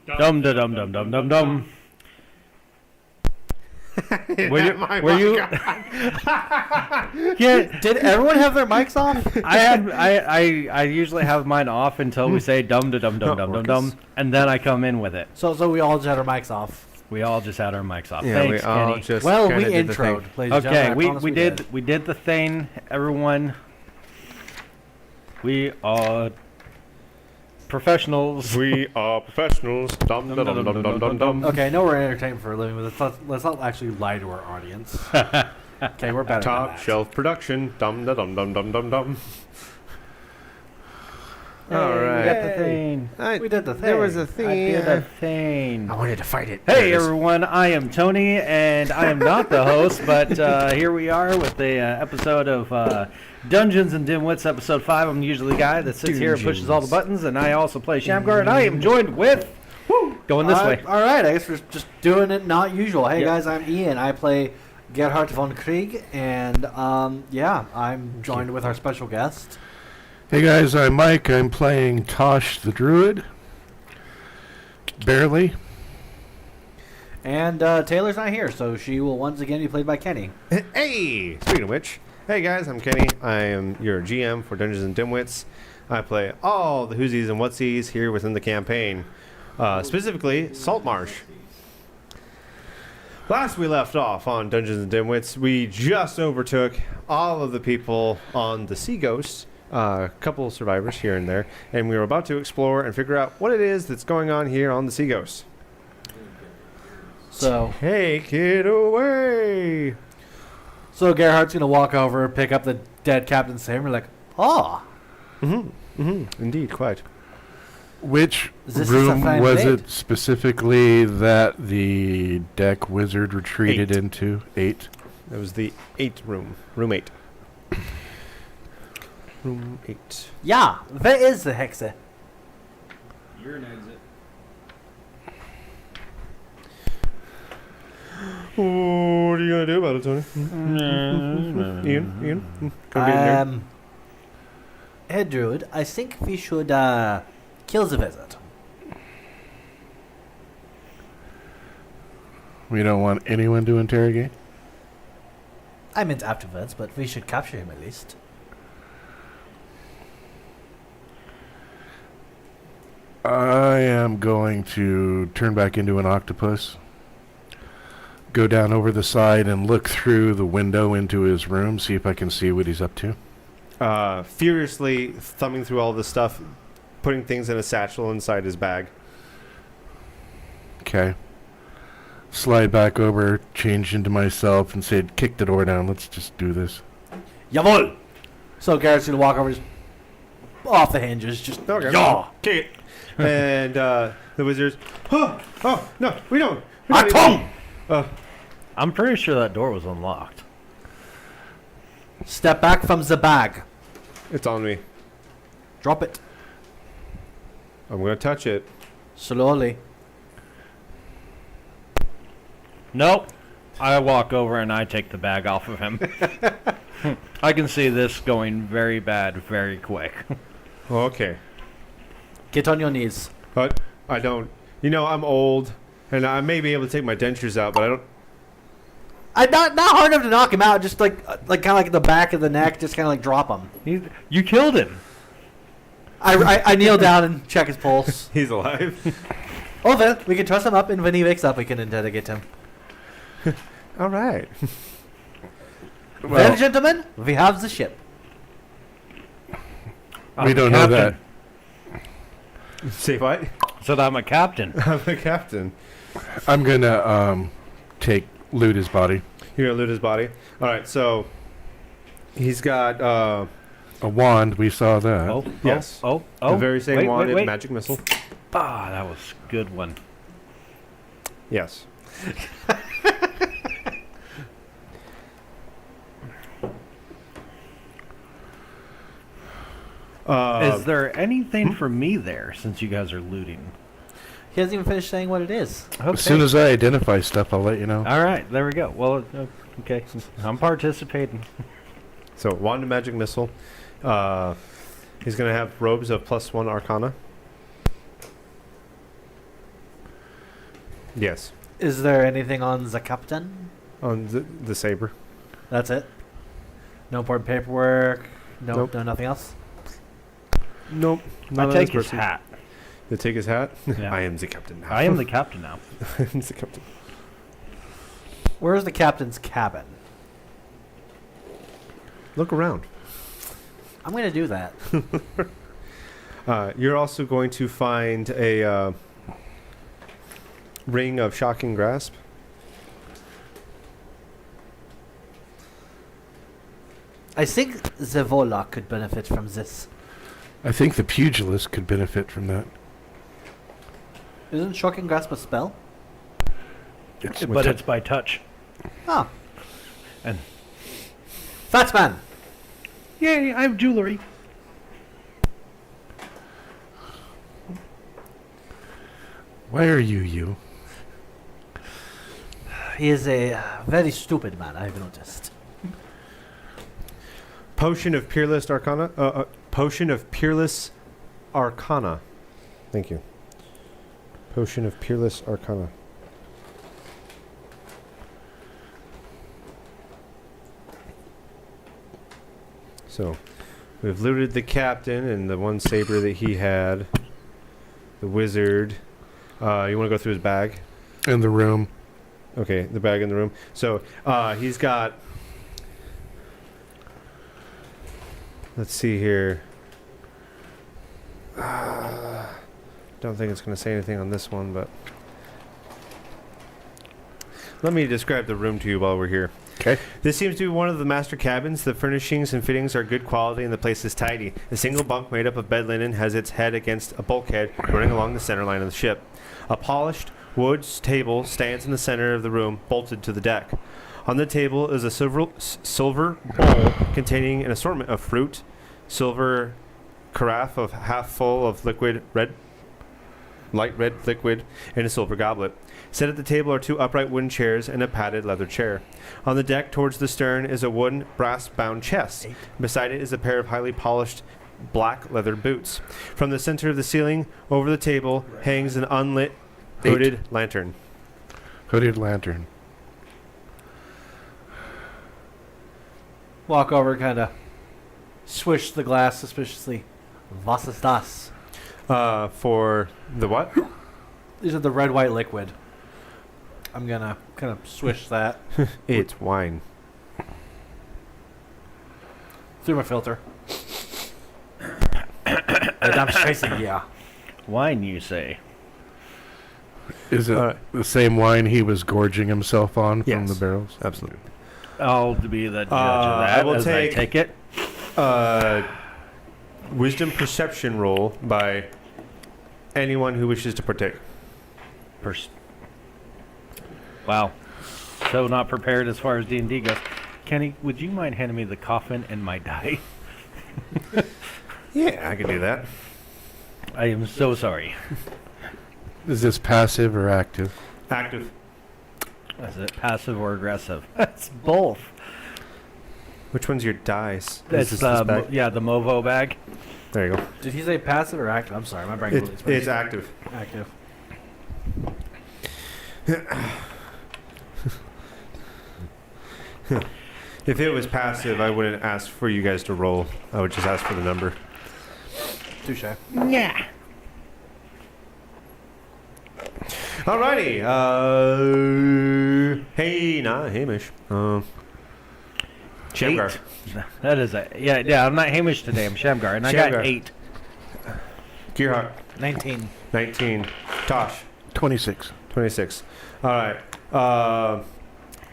Dum da dum dum dum dum dum. Were you? Yeah. Did everyone have their mics off? I usually have mine off until we say dum da dum dum dum dum dum, and then I come in with it. So we all just had our mics off. We all just had our mics off. Yeah, Thanks, we all Kenny. just Well, we kinda did the thing. introed. Ladies and Okay, gentlemen, I promise we did the thing, everyone. We are professionals. We are professionals. Dum dum dum dum dum dum dum. Okay, I know we're entertainment for a living, but let's not actually lie to our audience. Okay, we're better. Top than that. shelf production. Dum dum dum dum dum dum. Hey, All we right. got the thing. We did the thing. There was a I thing. did a thing. I wanted to fight it. Hey everyone, I am Tony, and I am not the host, but here we are with the episode of Dungeons and Dimwits, episode 5. I'm usually the guy that sits here and pushes all the buttons, and I also play Shamgar, and I am joined with... Going this way. All right, I guess we're just doing it not usual. Hey Yep. guys, I'm Ian. I play Gerhard von Krieg, and yeah, I'm joined with our special guest. Hey guys, I'm Mike. I'm playing Tosh the Druid. Barely. And Taylor's not here, so she will once again be played by Kenny. Hey! Speaking of which, hey guys, I'm Kenny. I am your GM for Dungeons and Dimwits. I play all the whoosies and whatsies here within the campaign. Specifically, Saltmarsh. Last we left off on Dungeons and Dimwits, we just overtook all of the people on the Sea Ghosts. A couple of survivors here and there, and we were about to explore and figure out what it is that's going on here on the Sea Ghosts. So Take it away! Gerhard's gonna walk over, pick up the dead Captain Sam. We're like, oh, Indeed, quite. Which This is a room fine was date. it specifically that the deck wizard retreated 8. into? 8. That was the 8 room. Room 8. Room 8. yeah, that is the Hexe. You're an exit. What are you going to do about it, Tony? Ian? Gonna be in there? Head Druid, I think we should kill the wizard. We don't want anyone to interrogate? I meant afterwards, but we should capture him at least. I am going to turn back into an octopus. Go down over the side and look through the window into his room, see if I can see what he's up to. Furiously thumbing through all this stuff, putting things in a satchel inside his bag. Okay. Slide back over, change into myself, and say, kick the door down. Let's just do this. Jawohl! So Garrett's gonna walk over, just off the hinges, just Okay. yaw. Kick it. And the wizards, oh, no, we don't. Achtung! I'm pretty sure that door was unlocked. Step back from the bag. It's on me. Drop it I'm going to touch it. slowly. Nope. I walk over and I take the bag off of him. I can see this going very bad very quick. Okay. Get on your knees. But I don't. You know, I'm old, and I may be able to take my dentures out, but I don't. Not hard enough to knock him out. Just like kind of like the back of the neck. Just kind of like drop him. You killed him. I kneel down and check his pulse. He's alive. Oh, then we can truss him up, and when he wakes up, we can interrogate him. All right. Well, gentlemen, we have the ship. I'm We a don't know captain. that. Say what? Said I'm a captain. I'm the captain. I'm going to loot his body. You're gonna loot his body. All right. So he's got A wand, we saw that. Oh, Yes. Oh, the very same wait, wanded wait. magic missile. Ah, that was a good one. Yes. Is there anything for me there since you guys are looting? He hasn't even finished saying what it is. Okay. As soon as I identify stuff, I'll let you know. All right, there we go. Well, okay, I'm participating. So wand and magic missile. He's gonna have robes of +1 Arcana. Yes. Is there anything on the captain? On the saber. That's it. No important paperwork. No, Nope. no, nothing else. Nope. I take his hat. You take his hat? Yeah. I am the captain now. I am the captain now. I am the captain. Where's the captain's cabin? Look around. I'm gonna do that. You're also going to find a ring of shocking grasp. I think Zevola could benefit from this. I think the pugilist could benefit from that. Isn't Shocking Grasp a spell? It's But it's by touch. Ah. And Fatsman! yay, I have jewelry. Why are you? He is a very stupid man, I've noticed. Potion of Peerless Arcana. Potion of Peerless Arcana. Thank you. Potion of Peerless Arcana. So, we've looted the captain and the one saber that he had. The wizard. You want to go through his bag? In the room. Okay, the bag in the room. So, he's got... Let's see here. Don't think it's going to say anything on this one, but... Let me describe the room to you while we're here. Okay. This seems to be one of the master cabins. The furnishings and fittings are good quality and the place is tidy. A single bunk made up of bed linen has its head against a bulkhead running along the center line of the ship. A polished wood table stands in the center of the room, bolted to the deck. On the table is a silver bowl containing an assortment of fruit, silver carafe of half full of light red liquid, and a silver goblet. Set at the table are two upright wooden chairs and a padded leather chair. On the deck towards the stern is a wooden brass-bound chest. Beside it is a pair of highly polished black leather boots. From the center of the ceiling over the table hangs an unlit hooded lantern. Hooded lantern. Walk over, kind of swish the glass suspiciously. Was ist das? For the what? These are the red white liquid. I'm gonna kind of swish that It's wine. through my filter. I'm stressing, yeah. Wine, you say? Is it Alright. the same wine he was gorging himself on from Yes. the barrels? Absolutely. I'll be the judge of I that will as I take it. Wisdom perception roll by anyone who wishes to partake. Wow. So not prepared as far as D&D goes. Kenny, would you mind handing me the coffin and my die? Yeah, I can do that. I am so sorry. Is this passive or active? Active. Is it passive or aggressive? It's both. Which one's your dice? That's Is this bag? yeah, the Movo bag. There you go. Did he say passive or active? I'm sorry, my brain It's active. active. If it was passive, I wouldn't ask for you guys to roll. I would just ask for the number. Touche. Yeah. Alrighty. Hey, nah, Hamish. Shamgar. 8. That is a yeah. I'm not Hamish today. I'm Shamgar, and I Shamgar. got 8. Gearhart. 19. 19. Tosh. 26. 26. Alright.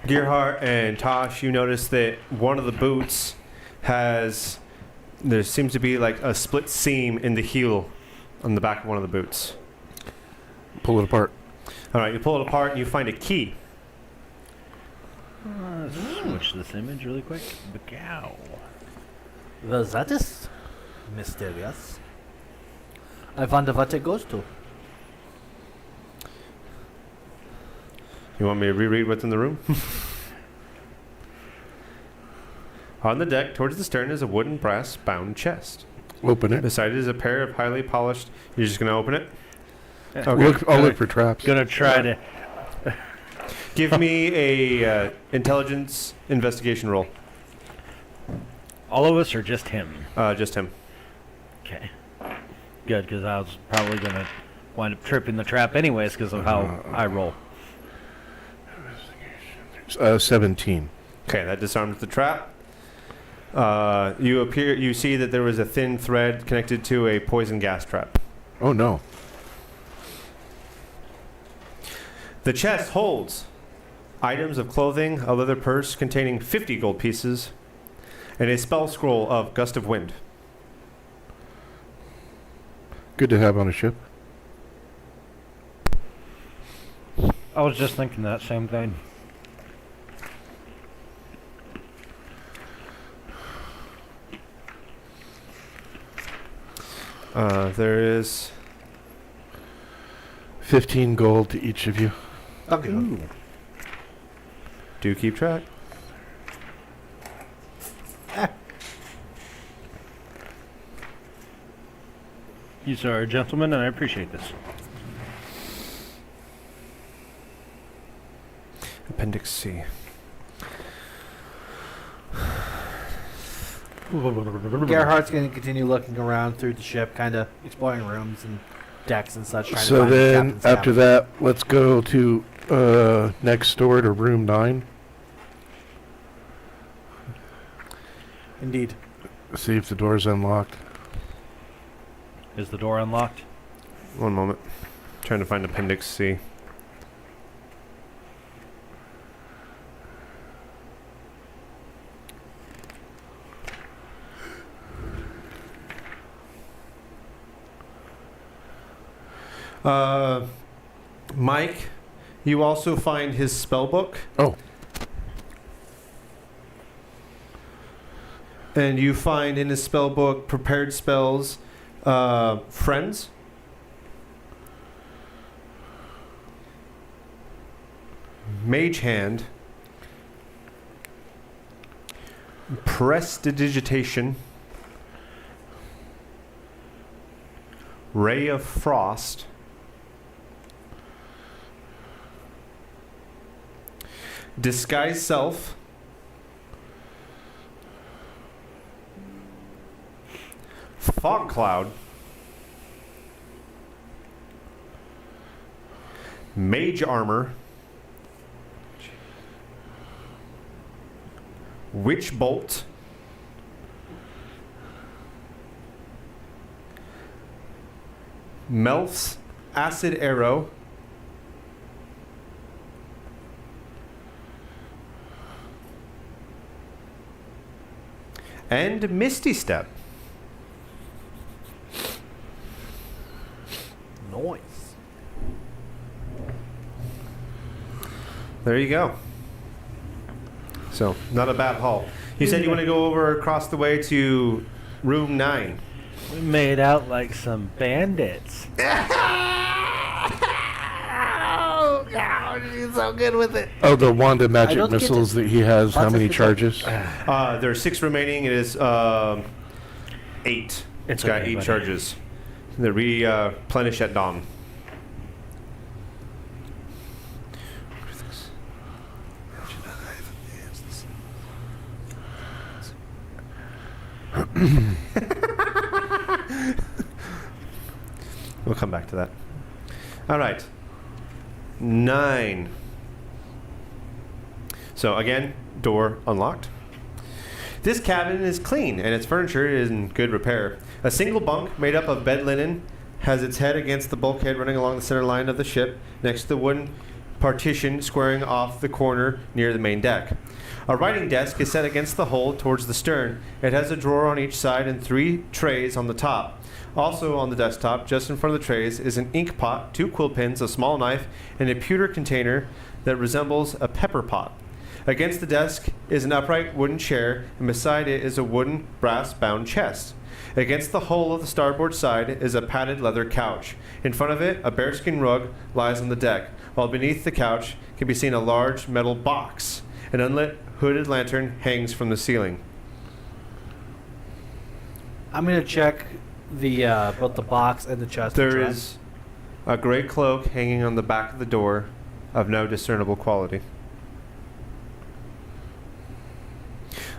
Gearhart and Tosh, you notice that one of the boots has... There seems to be like a split seam in the heel on the back of one of the boots. Pull it apart. Alright, you pull it apart and you find a key. Switch this image really quick. Bagow. Well, that is mysterious. I wonder what it goes to. You want me to reread what's in the room? On the deck, towards the stern, is a wooden brass-bound chest. Open it. Beside it is a pair of highly polished... You're just going to open it? Yeah. Okay. I'll look for traps. Gonna try to. Give me a intelligence investigation roll. All of us or just him? Just him. Okay. Good, because I was probably going to wind up tripping the trap anyways because of how I roll. 17. Okay, that disarms the trap. You see that there was a thin thread connected to a poison gas trap. Oh, no. The chest holds items of clothing, a leather purse containing 50 gold pieces, and a spell scroll of Gust of Wind. Good to have on a ship. I was just thinking that same thing. There is 15 gold to each of you. Okay. Do keep track. You are a gentleman, and I appreciate this. Appendix C. Gerhardt's going to continue looking around through the ship, kind of exploring rooms and decks and such. Trying to So find the then, captain's after cabin. that, let's go to next door to room 9. Indeed. See if the door's unlocked. Is the door unlocked? One moment. Trying to find Appendix C. Mike, you also find his spell book. Oh. And you find in his spell book prepared spells, friends, mage hand, prestidigitation, ray of frost, disguise self, fog cloud, mage armor, witch bolt, Melf's acid arrow, and misty step. Noise. There you go. So, not a bad haul. You said you want to go over across the way to room 9. We made out like some bandits. She's so good with it. Oh, the Wanda magic don't get missiles that he has. How Lots of many people- charges? There are 6 remaining. It is 8. It's got okay, 8 buddy. charges. They replenish at dawn. We'll come back to that. All right. 9. So again, door unlocked. This cabin is clean and its furniture is in good repair. A single bunk made up of bed linen has its head against the bulkhead running along the center line of the ship next to the wooden partition squaring off the corner near the main deck. A writing desk is set against the hull towards the stern. It has a drawer on each side and 3 trays on the top. Also on the desktop, just in front of the trays, is an ink pot, 2 quill pens, a small knife, and a pewter container that resembles a pepper pot. Against the desk is an upright wooden chair, and beside it is a wooden brass-bound chest. Against the hull of the starboard side is a padded leather couch. In front of it, a bearskin rug lies on the deck, while beneath the couch can be seen a large metal box. An unlit hooded lantern hangs from the ceiling. I'm going to check the both the box and the chest. There is a gray cloak hanging on the back of the door, of no discernible quality.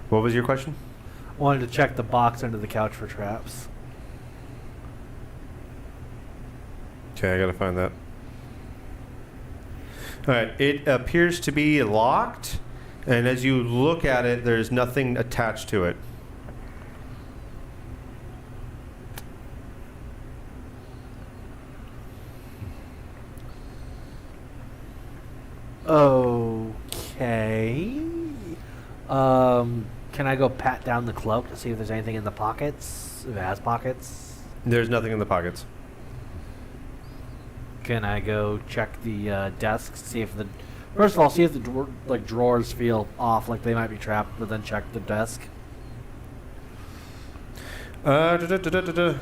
What was your question? Wanted to check the box under the couch for traps. Okay, I gotta find that. Alright, it appears to be locked, and as you look at it, there's nothing attached to it. Okay. Can I go pat down the cloak to see if there's anything in the pockets? If it has pockets? There's nothing in the pockets. Can I go check the desk, see if the... First of all, see if the drawers feel off, like they might be trapped, but then check the desk. Da, da, da, da, da, da.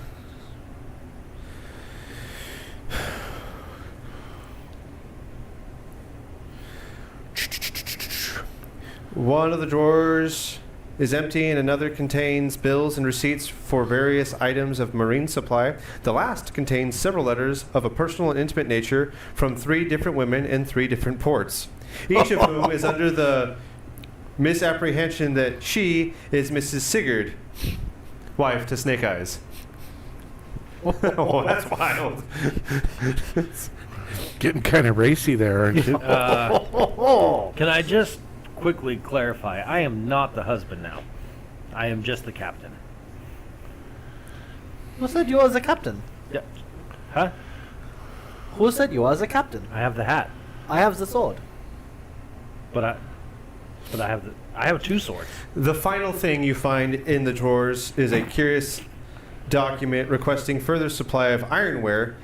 One of the drawers is empty and another contains bills and receipts for various items of marine supply. The last contains several letters of a personal and intimate nature from 3 different women in 3 different ports, each of whom is under the misapprehension that she is Mrs. Sigurd, wife to Snake Eyes. Oh, that's wild. Getting kind of racy there, aren't you? Can I just quickly clarify? I am not the husband now. I am just the captain. Who said you was a captain? Yep. Huh? Who said you was a captain? I have the hat, I have the sword. but I have 2 swords. The final thing you find in the drawers is a curious document requesting further supply of ironware,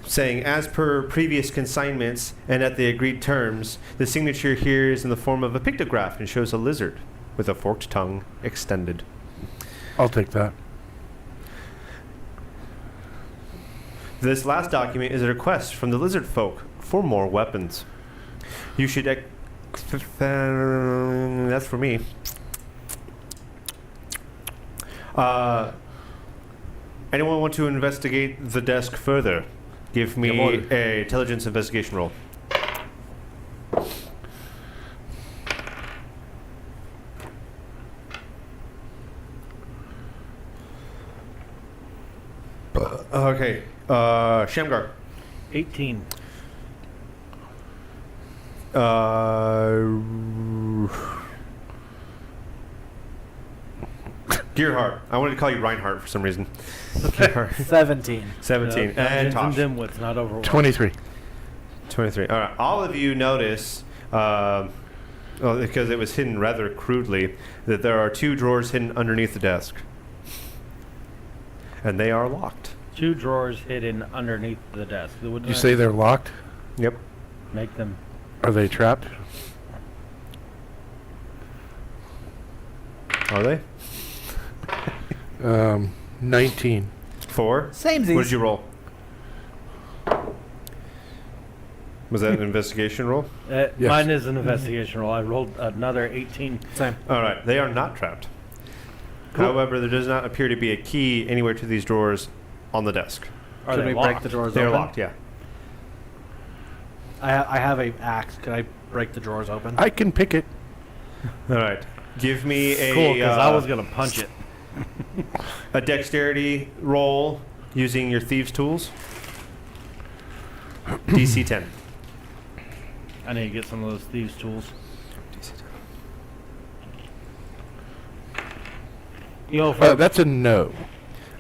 saying, as per previous consignments and at the agreed terms, the signature here is in the form of a pictograph and shows a lizard with a forked tongue extended. I'll take that. This last document is a request from the lizard folk for more weapons. You should... that's for me. Anyone want to investigate the desk further? Give me a intelligence investigation roll. Okay, Shamgar. 18. Gearhart. I wanted to call you Reinhardt for some reason. Gearhart. 17. 17. And Dungeons Tosh. and Dimwits, not Overwatch. 23. 23. All right. All of you notice, well, because it was hidden rather crudely, that there are 2 drawers hidden underneath the desk. And they are locked. 2 drawers hidden underneath the desk. Would You say they're locked? Yep. make them? Are they trapped? Are they? 19. 4? Samesies. What did you roll? Was that an investigation roll? Yes. Mine is an investigation roll. I rolled another 18. Same. All right. They are not trapped. Cool. However, there does not appear to be a key anywhere to these drawers on the desk. Are Can they we break locked? the drawers They are open? locked, yeah. I have a axe. Could I break the drawers open? I can pick it. All right. Give me a Cool, because I was gonna punch it. a dexterity roll using your thieves' tools. DC 10. I need to get some of those thieves' tools. You know, for, That's a no.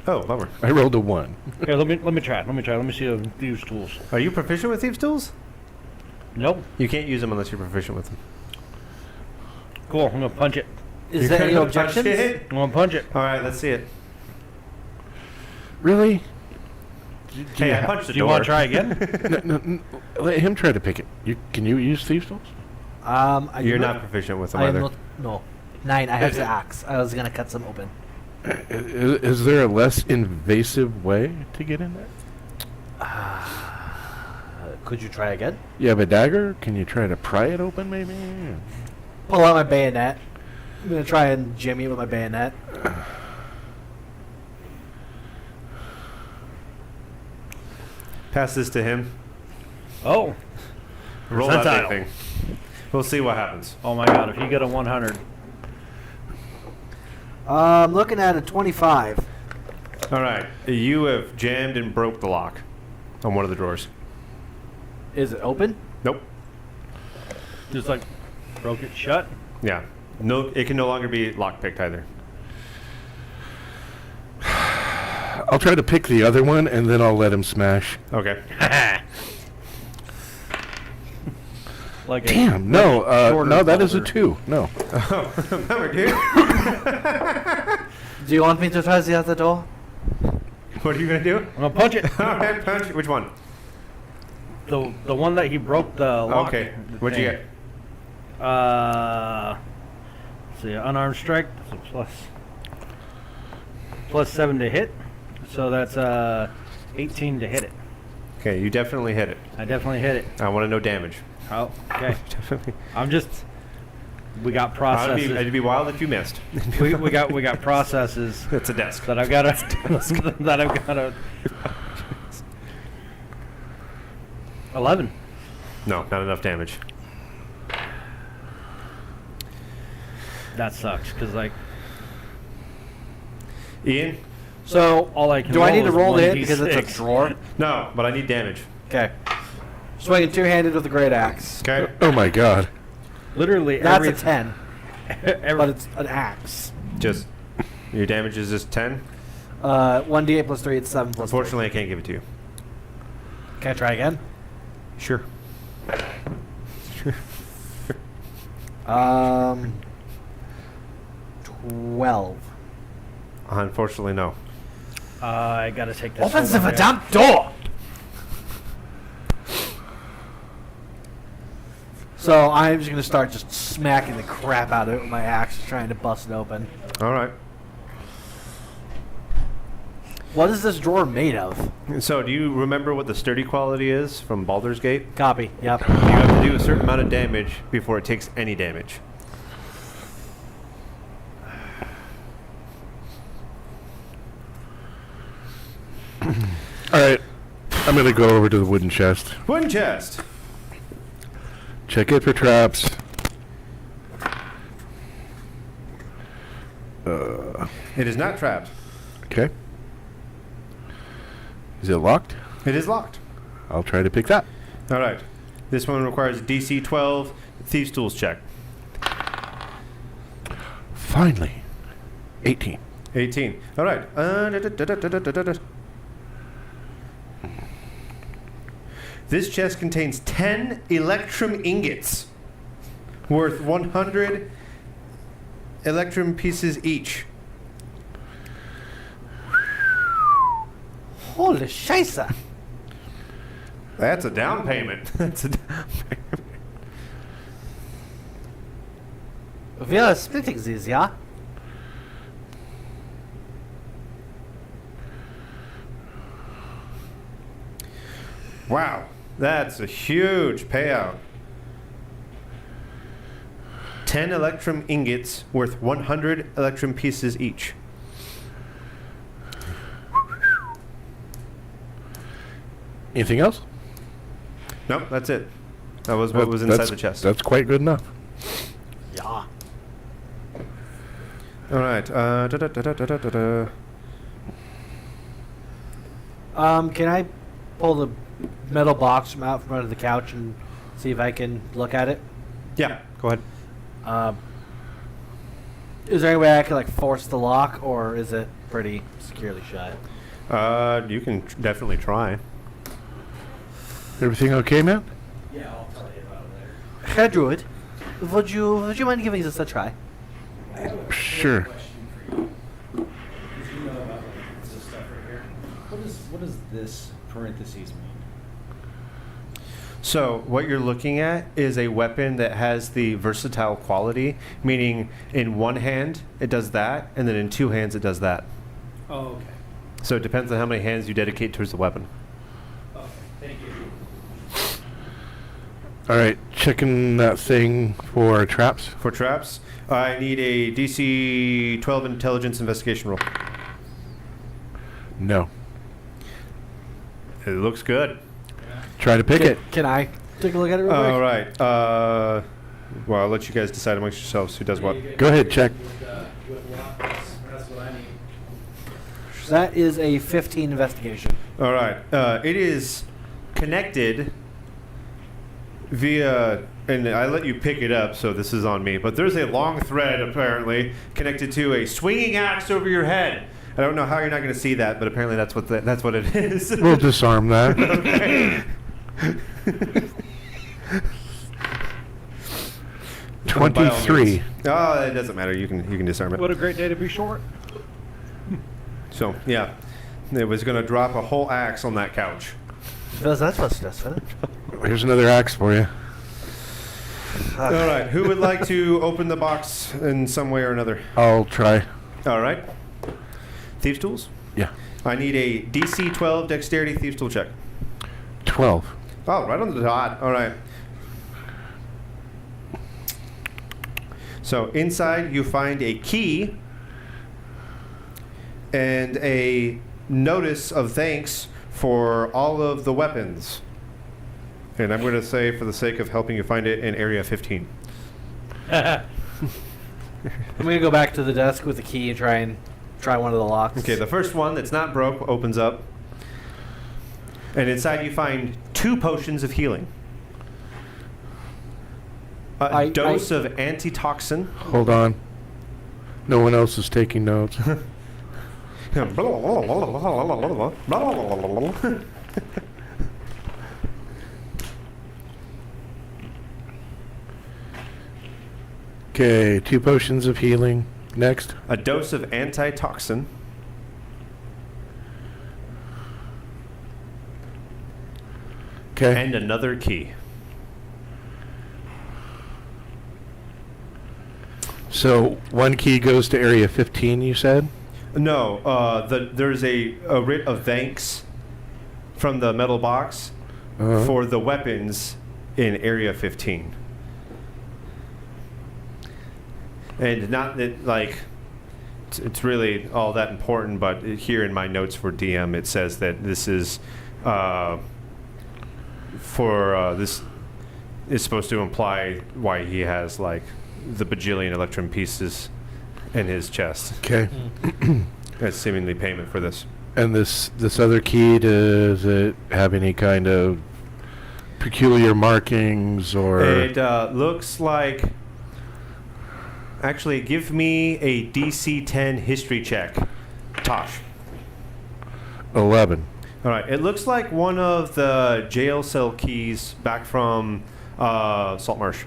Oh, bummer. I rolled a 1. here, let me try. Let me see the thieves' tools. Are you proficient with thieves' tools? Nope. You can't use them unless you're proficient with them. Cool. I'm gonna punch it. Is there any You're gonna punch objections? it? I'm gonna punch it. All right, let's see it. Really? Hey, I punched the Do you door. want to try again? No, let him try to pick it. Can you use thieves' tools? You're not proficient with them I am either. not. No. 9. I have the axe. I was gonna cut some open. Is there a less invasive way to get in there? Could you try again? You have a dagger? Can you try to pry it open, maybe? Pull out my bayonet. I'm gonna try and jimmy it with my bayonet. Pass this to him. Oh, Roll that Percentile. big thing. We'll see what happens. Oh my god, if you get a 100. I'm looking at a 25. All right. You have jammed and broke the lock on one of the drawers. Is it open? Nope. Just like broke it shut. Yeah. No, it can no longer be lockpicked either. I'll try to pick the other one, and then I'll let him smash. Okay. Like Damn, no. shorter No, that is a folder. 2. No. Remember, dude. Do you want me to try the other door? What are you gonna do? I'm gonna punch it. All right, punch. Which one? The one that he broke the lock. Okay. What'd you thing. get? Let's see, unarmed strike. So plus 7 to hit. So that's 18 to hit it. Okay, you definitely hit it. I definitely hit it. I want to know damage. Oh, okay. Definitely. We got It'd processes. be wild if you missed. we got processes It's a desk. that I've got to that I've got to. 11. No, not enough damage. That sucks because like Ian? So, all I can. do I need to is roll to hit 1d6. because it's a drawer? No, but I need damage. Okay. Swinging two-handed with a great axe. Okay. Oh my god. Literally That's every a 10, every, but it's an axe. Just your damage is just 10. 1d8 plus 3, it's 7 plus 3. Unfortunately, I can't give it to you. Can I try again? Sure. 12. Unfortunately, no. I gotta take this. Opens the hold on, damn door! So I'm just gonna start just smacking the crap out of it with my axe, trying to bust it open. All right. What is this drawer made of? So, do you remember what the sturdy quality is from Baldur's Gate? Copy. Yep. You have to do a certain amount of damage before it takes any damage. Alright. I'm going to go over to the wooden chest. Wooden chest. Check it for traps. It is not trapped. Okay. Is it locked? It is locked. I'll try to pick that. All right. This one requires a DC 12 Thieves' Tools check. Finally. 18. 18. All right. This chest contains 10 electrum ingots worth 100 electrum pieces each. Holy scheisse! That's a down payment. That's a down payment. We are splitting these, yeah? Wow. That's a huge payout. 10 electrum ingots worth 100 electrum pieces each. Anything else? Nope, that's it. That was what was inside the chest. That's quite good enough. Yeah. All right. Can I pull the metal box from out from under the couch and see if I can look at it? Yeah, go ahead. Is there any way I can like force the lock, or is it pretty securely shut? You can definitely try. Everything okay, man? Yeah, I'll tell you about it later. Herr Druid, would you mind giving this a try? Sure. Because you know about like, this stuff right here. What does this parentheses mean? So what you're looking at is a weapon that has the versatile quality, meaning in one hand it does that, and then in two hands it does that. Oh, okay. So it depends on how many hands you dedicate towards the weapon. Okay, thank you. Alright, checking that thing for traps. For traps, I need a DC 12 intelligence investigation roll. No. It looks good. Try to pick it. Can I? take a look at it real quick. All right. Well, I'll let you guys decide amongst yourselves who does what. Go ahead, check. So that is a 15 investigation. All right. It is connected via, and I let you pick it up, so this is on me. But there's a long thread apparently connected to a swinging axe over your head. I don't know how you're not going to see that, but apparently that's what it is. We'll disarm that. Okay. 23. Oh, it doesn't matter. You can disarm it. What a great day to be short. So yeah, it was going to drop a whole axe on that couch. That's what's this, huh? Here's another axe for you. All right. Who would like to open the box in some way or another? I'll try. All right. Thieves' tools. Yeah. I need a DC 12 dexterity thieves' tool check. 12. Oh, right on the dot. All right. So inside you find a key and a notice of thanks for all of the weapons. And I'm going to say, for the sake of helping you find it, in Area 15. I'm gonna go back to the desk with the key and try one of the locks. Okay, the first one that's not broke opens up. And inside you find 2 potions of healing. A dose of antitoxin. Hold on. No one else is taking notes. Okay, 2 potions of healing. Next. A dose of antitoxin. Okay. And another key. So 1 key goes to Area 15, you said? No, there's a writ of thanks from the metal box for the weapons in Area 15. And not that, like, it's really all that important, but here in my notes for DM, it says that this is this is supposed to imply why he has, like, the bajillion electrum pieces in his chest. Okay. As seemingly payment for this. And this other key, does it have any kind of peculiar markings or... It looks like... Actually, give me a DC 10 history check. Tosh. 11. All right. It looks like one of the jail cell keys back from Saltmarsh.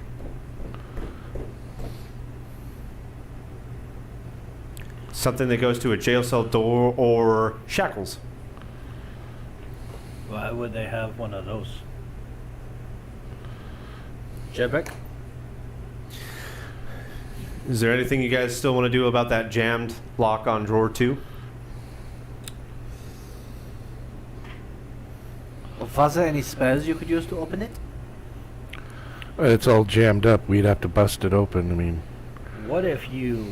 Something that goes to a jail cell door or shackles. Why would they have one of those? Jetpack? Is there anything you guys still want to do about that jammed lock on drawer 2? Was there any spells you could use to open it? It's all jammed up. We'd have to bust it open. I mean... What if you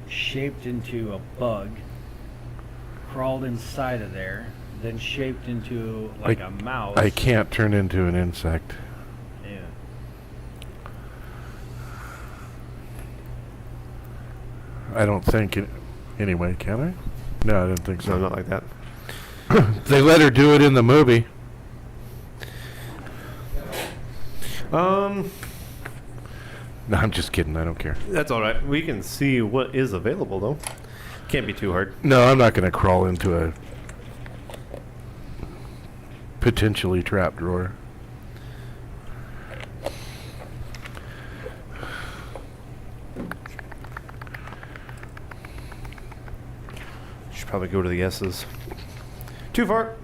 shaped into a bug, crawled inside of there, then shaped into like a mouse? I can't turn into an insect. Yeah. I don't think it... Anyway, can I? No, I didn't think so. No, not like that. They let her do it in the movie. No, I'm just kidding. I don't care. That's all right. We can see what is available, though. Can't be too hard. No, I'm not going to crawl into a potentially trapped drawer. Should probably go to the S's. Too far.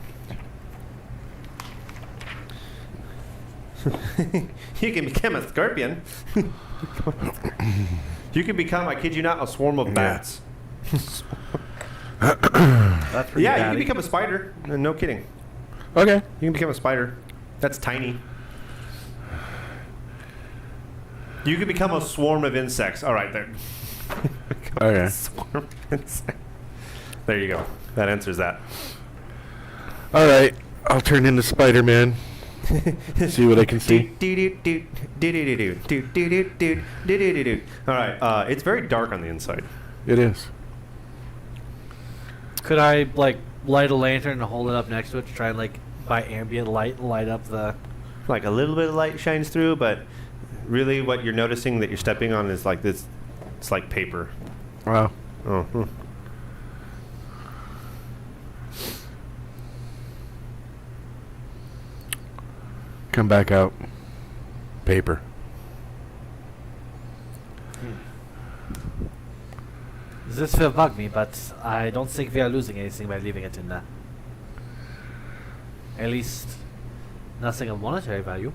You can become a scorpion. You can become, I kid you not, a swarm of bats. That's pretty Yeah, you batty. can become a spider. No kidding. Okay. You can become a spider. That's tiny. You can become a swarm of insects. All right, there. Okay. Swarm of insects. There you go. That answers that. All right. I'll turn into Spider-Man. See what I can see. All right. It's very dark on the inside. It is. Could I like light a lantern and hold it up next to it to try and like by ambient light light up the? Like a little bit of light shines through, but really, what you're noticing that you're stepping on is like this. It's like paper. Wow. Oh. Come back out. Paper. This will bug me, but I don't think we are losing anything by leaving it in there. At least, nothing of monetary value.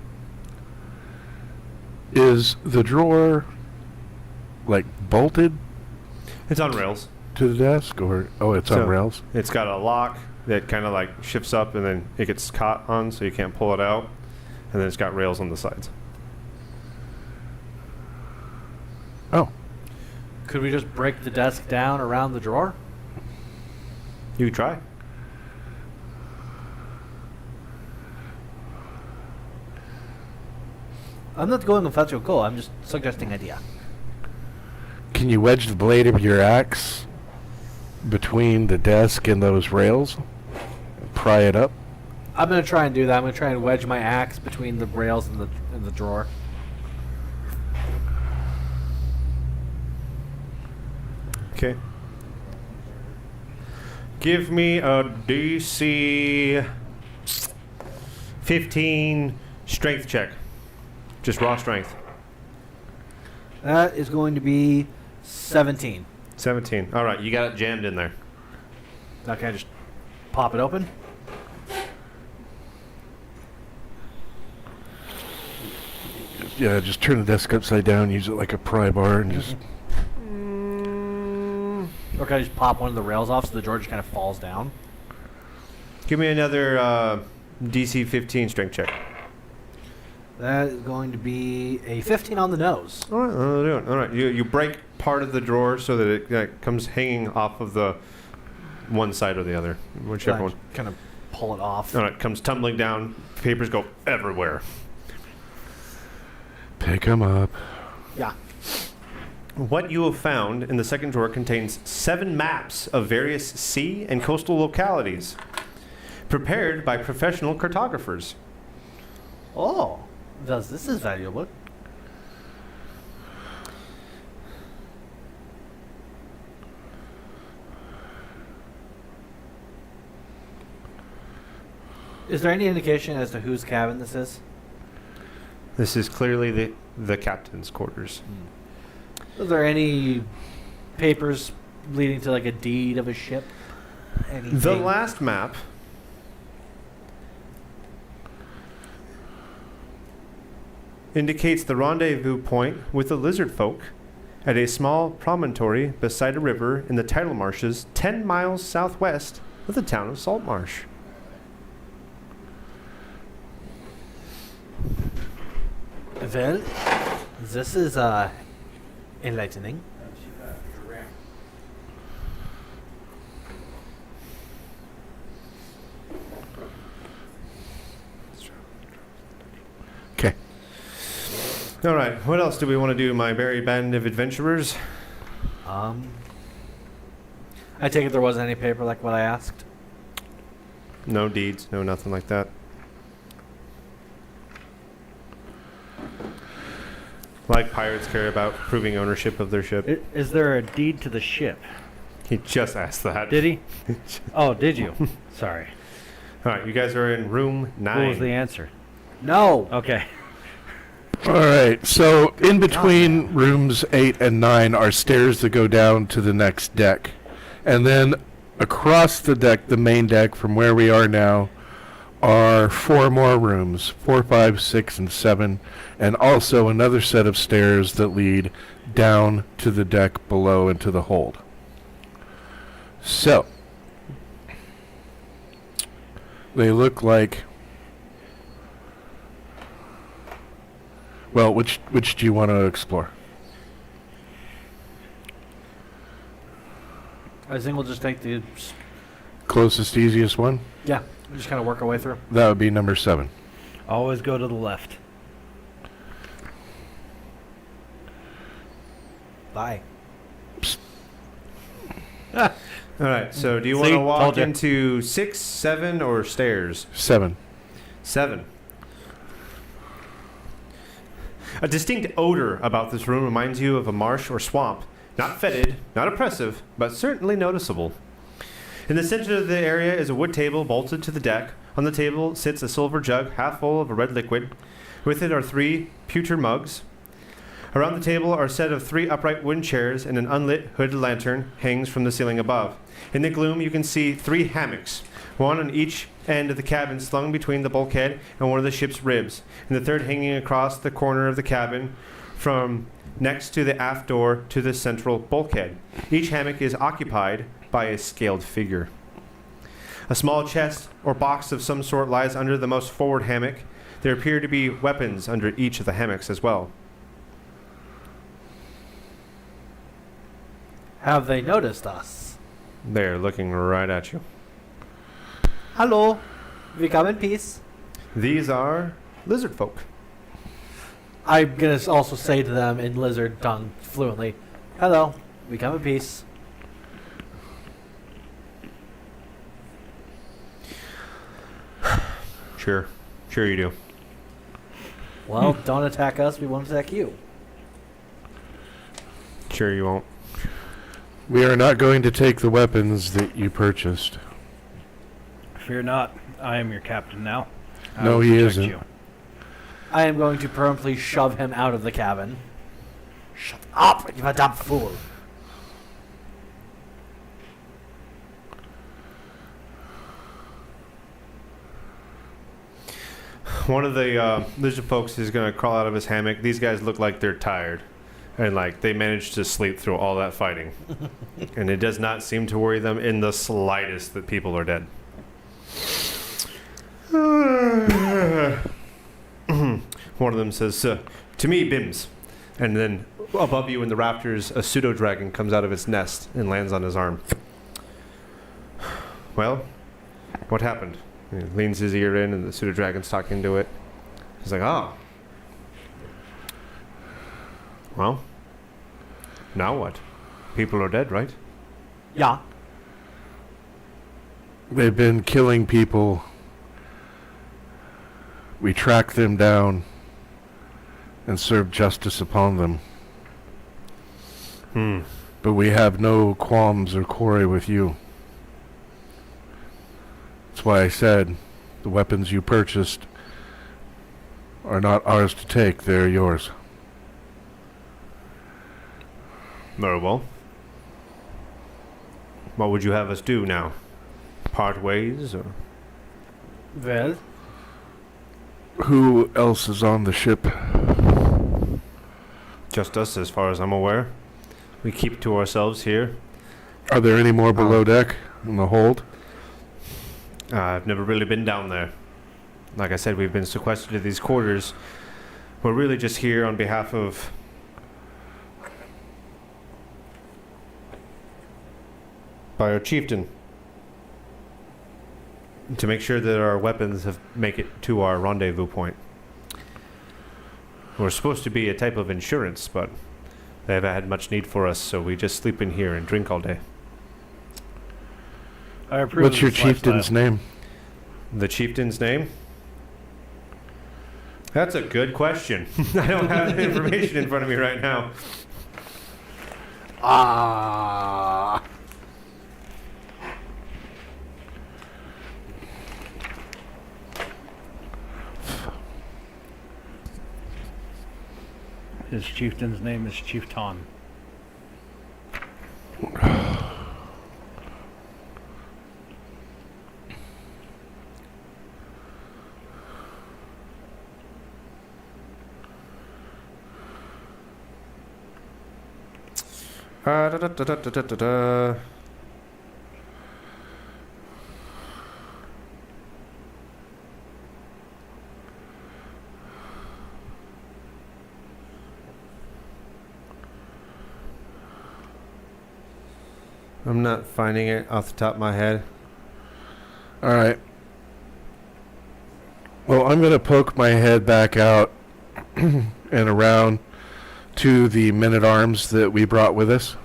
Is the drawer like bolted It's on rails. to the desk, or it's So- on rails? It's got a lock that kind of like shifts up and then it gets caught on so you can't pull it out. And then it's got rails on the sides. Oh, Could we just break the desk down around the drawer? You could try. I'm not going with what you go. I'm just suggesting idea. can you wedge the blade of your axe between the desk and those rails? Pry it up. I'm gonna try and do that. I'm gonna try and wedge my axe between the rails and the drawer. Okay. Give me a DC 15 strength check. Just raw strength. That is going to be 17. 17. All right, you got it jammed in there. Now can I just pop it open? Yeah, just turn the desk upside down, use it like a pry bar, and just. Or can I just pop one of the rails off so the drawer just kind of falls down? Give me another DC 15 strength check. That is going to be a 15 on the nose. All right, I'll do it. All right, you break part of the drawer so that it comes hanging off of the one side or the other, whichever one. Kind of pull it off. All right, comes tumbling down. Papers go everywhere. Pick 'em up. Yeah. What you have found in the second drawer contains 7 maps of various sea and coastal localities, prepared by professional cartographers. Oh, thus this is valuable. Is there any indication as to whose cabin this is? This is clearly the captain's quarters. Is there any papers leading to like a deed of a ship? Anything? The last map indicates the rendezvous point with the lizard folk at a small promontory beside a river in the tidal marshes 10 miles southwest of the town of Saltmarsh. Well, this is enlightening. Okay. All right, what else do we want to do, my merry band of adventurers? I take it there wasn't any paper like what I asked. No deeds, no nothing like that. Like pirates care about proving ownership of their ship. Is there a deed to the ship? He just asked that. Did he? Oh, did you? Sorry. All right, you guys are in room 9. What was the answer? No. Okay. All right. So in between rooms 8 and 9 are stairs that go down to the next deck, and then across the deck, the main deck from where we are now, are 4 more rooms: 4, 5, 6, and 7, and also another set of stairs that lead down to the deck below into the hold. So they look like. Well, which do you want to explore? I think we'll just take the. Closest, easiest one? Yeah, we'll just kind of work our way through. That would be number 7. Always go to the left. Bye. All right. So, do you want See? to walk Told ya. into 6, 7, or stairs? 7. 7. A distinct odor about this room reminds you of a marsh or swamp. Not fetid, not oppressive, but certainly noticeable. In the center of the area is a wood table bolted to the deck. On the table sits a silver jug half full of a red liquid. With it are 3 pewter mugs. Around the table are a set of 3 upright wooden chairs, and an unlit hooded lantern hangs from the ceiling above. In the gloom, you can see 3 hammocks, one on each end of the cabin slung between the bulkhead and one of the ship's ribs, and the third hanging across the corner of the cabin from next to the aft door to the central bulkhead. Each hammock is occupied by a scaled figure. A small chest or box of some sort lies under the most forward hammock. There appear to be weapons under each of the hammocks as well. Have they noticed us? They're looking right at you. Hello. We come in peace. These are lizard folk. I'm going to also say to them in lizard tongue fluently, hello. We come in peace. Sure. Sure you do. Well, don't attack us. We won't attack you. Sure you won't. We are not going to take the weapons that you purchased. Fear not. I am your captain now. I No, will he protect isn't. you. I am going to promptly shove him out of the cabin. Shut up, you damn fool. One of the lizard folks is going to crawl out of his hammock. These guys look like they're tired. And like they managed to sleep through all that fighting. And it does not seem to worry them in the slightest that people are dead. One of them says, to me, Bims. And then above you in the rafters, a pseudo-dragon comes out of its nest and lands on his arm. Well, what happened? He leans his ear in and the pseudo-dragon's talking to it. He's like, oh. Well, now what? People are dead, right? Yeah. They've been killing people. We tracked them down and served justice upon them. But we have no qualms or quarry with you. That's why I said the weapons you purchased are not ours to take, they're yours. Very well. What would you have us do now? Part ways, or? Well, Who else is on the ship? Just us, as far as I'm aware. We keep to ourselves here. Are there any more below deck in the hold? I've never really been down there. Like I said, we've been sequestered to these quarters. We're really just here on behalf of by our chieftain to make sure that our weapons make it to our rendezvous point. We're supposed to be a type of insurance, but they haven't had much need for us, so we just sleep in here and drink all day. I approve What's of your this chieftain's lifestyle. name? The chieftain's name? That's a good question. I don't have the information in front of me right now. Ah. His chieftain's name is Chief Ton. Da, da, da, da, da, da, da. I'm not finding it off the top of my head. All right. Well, I'm going to poke my head back out and around to the men-at-arms that we brought with us.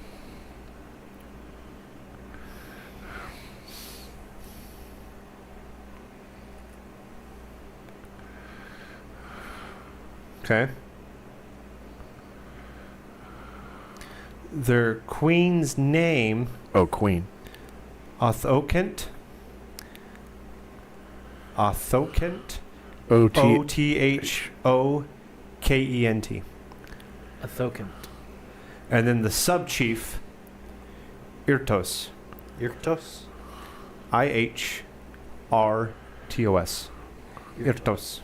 Okay. Their queen's name, Oh, Queen. Othokent. Othokent. O-T... Othokent. Athokent. And then the sub-chief, Irtos. Irtos. I-H-R-T-O-S. Irtos.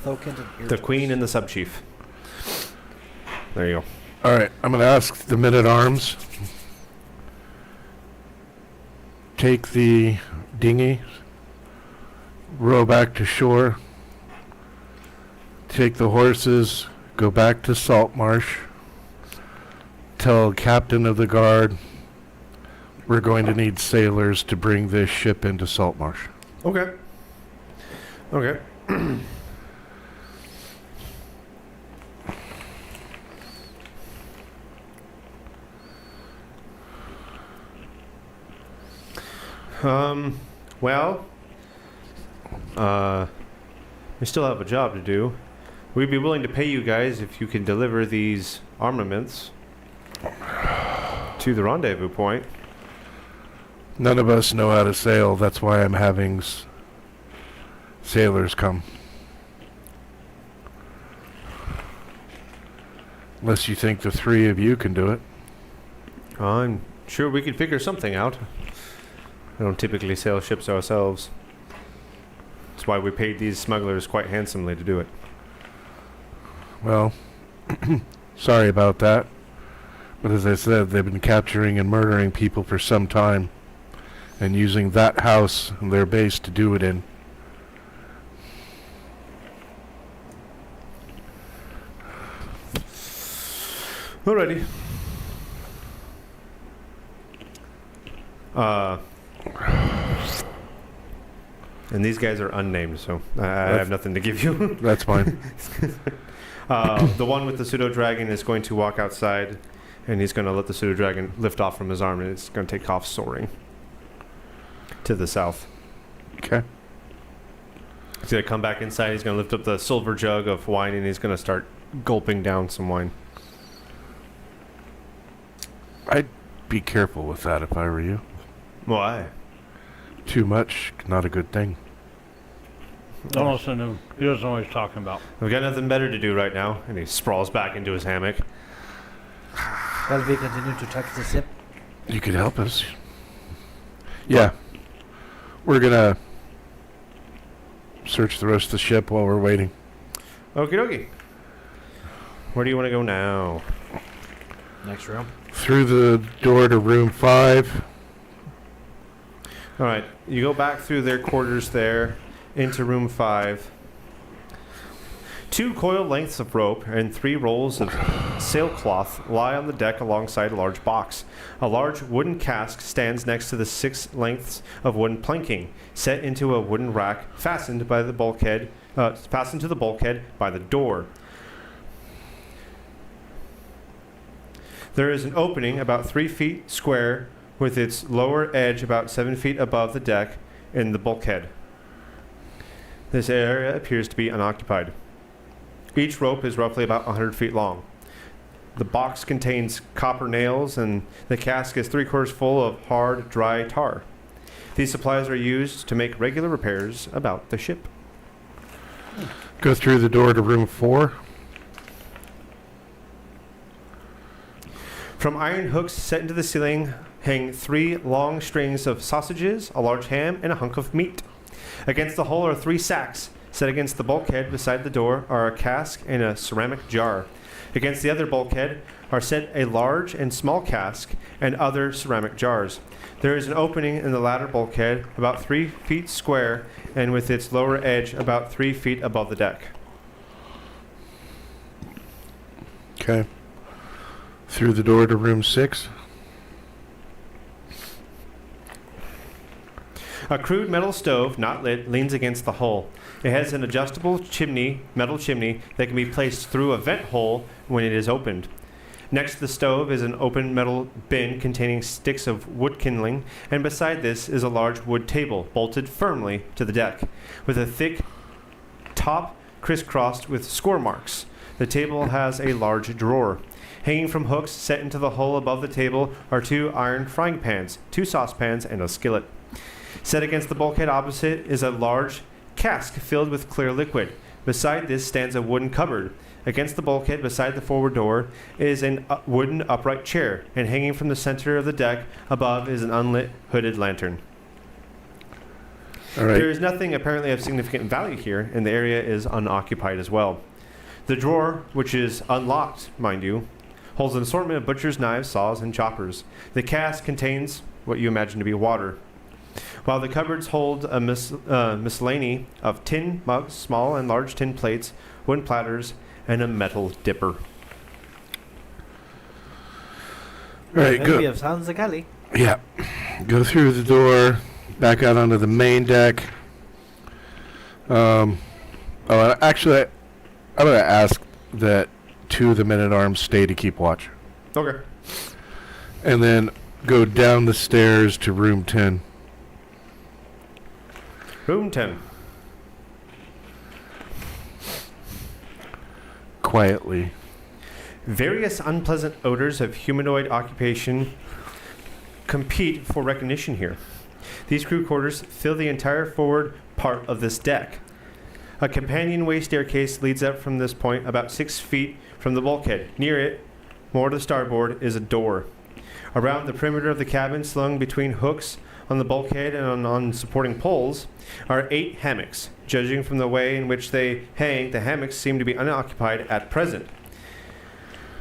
Athokent and The queen and the sub-chief. There you go. All right, I'm going to ask the men-at-arms. Take the dinghy, row back to shore, take the horses, go back to Saltmarsh, tell captain of the guard we're going to need sailors to bring this ship into Saltmarsh. Okay. Okay. Well, we still have a job to do. We'd be willing to pay you guys if you can deliver these armaments to the rendezvous point. None of us know how to sail. That's why I'm having sailors come. Unless you think the three of you can do it. I'm sure we could figure something out. We don't typically sail ships ourselves. That's why we paid these smugglers quite handsomely to do it. Well, sorry about that. But as I said, they've been capturing and murdering people for some time and using that house and their base to do it in. Alrighty. And these guys are unnamed, so I have nothing to give you. That's fine. The one with the pseudo dragon is going to walk outside, and he's going to let the pseudo dragon lift off from his arm, and it's going to take off soaring to the south. Okay. He's going to come back inside. He's going to lift up the silver jug of wine, and he's going to start gulping down some wine. I'd be careful with that if I were you. Why? Too much, not a good thing. Don't listen to him. He doesn't know what he's talking about. We've got nothing better to do right now. And he sprawls back into his hammock. Shall we continue to check the ship? You could help us. Yeah. We're gonna search the rest of the ship while we're waiting. Okie dokie. Where do you want to go now? Next room. Through the door to room 5. All right, you go back through their quarters there into room 5. 2 coiled lengths of rope and 3 rolls of sailcloth lie on the deck alongside a large box. A large wooden cask stands next to the 6 lengths of wooden planking, set into a wooden rack fastened to the bulkhead by the door. There is an opening about 3 feet square with its lower edge about 7 feet above the deck in the bulkhead. This area appears to be unoccupied. Each rope is roughly about 100 feet long. The box contains copper nails and the cask is 3/4 full of hard, dry tar. These supplies are used to make regular repairs about the ship. Go through the door to room 4. From iron hooks set into the ceiling hang 3 long strings of sausages, a large ham, and a hunk of meat. Against the hull are 3 sacks. Set against the bulkhead beside the door are a cask and a ceramic jar. Against the other bulkhead are set a large and small cask and other ceramic jars. There is an opening in the latter bulkhead about 3 feet square and with its lower edge about 3 feet above the deck. Okay. Through the door to room 6. A crude metal stove, not lit, leans against the hull. It has an adjustable metal chimney, that can be placed through a vent hole when it is opened. Next to the stove is an open metal bin containing sticks of wood kindling, and beside this is a large wood table bolted firmly to the deck, with a thick top crisscrossed with score marks. The table has a large drawer. Hanging from hooks set into the hull above the table are 2 iron frying pans, 2 saucepans, and a skillet. Set against the bulkhead opposite is a large cask filled with clear liquid. Beside this stands a wooden cupboard. Against the bulkhead beside the forward door is a wooden upright chair, and hanging from the center of the deck above is an unlit hooded lantern. All right. There is nothing apparently of significant value here, and the area is unoccupied as well. The drawer, which is unlocked, mind you, holds an assortment of butcher's knives, saws, and choppers. The cask contains what you imagine to be water, while the cupboards hold a miscellany of tin mugs, small and large tin plates, wooden platters, and a metal dipper. All right, Maybe go. of Sans Gali. Yeah. Go through the door, back out onto the main deck. Actually, I'm going to ask that 2 of the men-at-arms stay to keep watch. Okay. And then go down the stairs to room 10. Room 10. Quietly. Various unpleasant odors of humanoid occupation compete for recognition here. These crew quarters fill the entire forward part of this deck. A companionway staircase leads up from this point about 6 feet from the bulkhead. Near it, more to the starboard, is a door. Around the perimeter of the cabin, slung between hooks on the bulkhead and on supporting poles, are 8 hammocks. Judging from the way in which they hang, the hammocks seem to be unoccupied at present.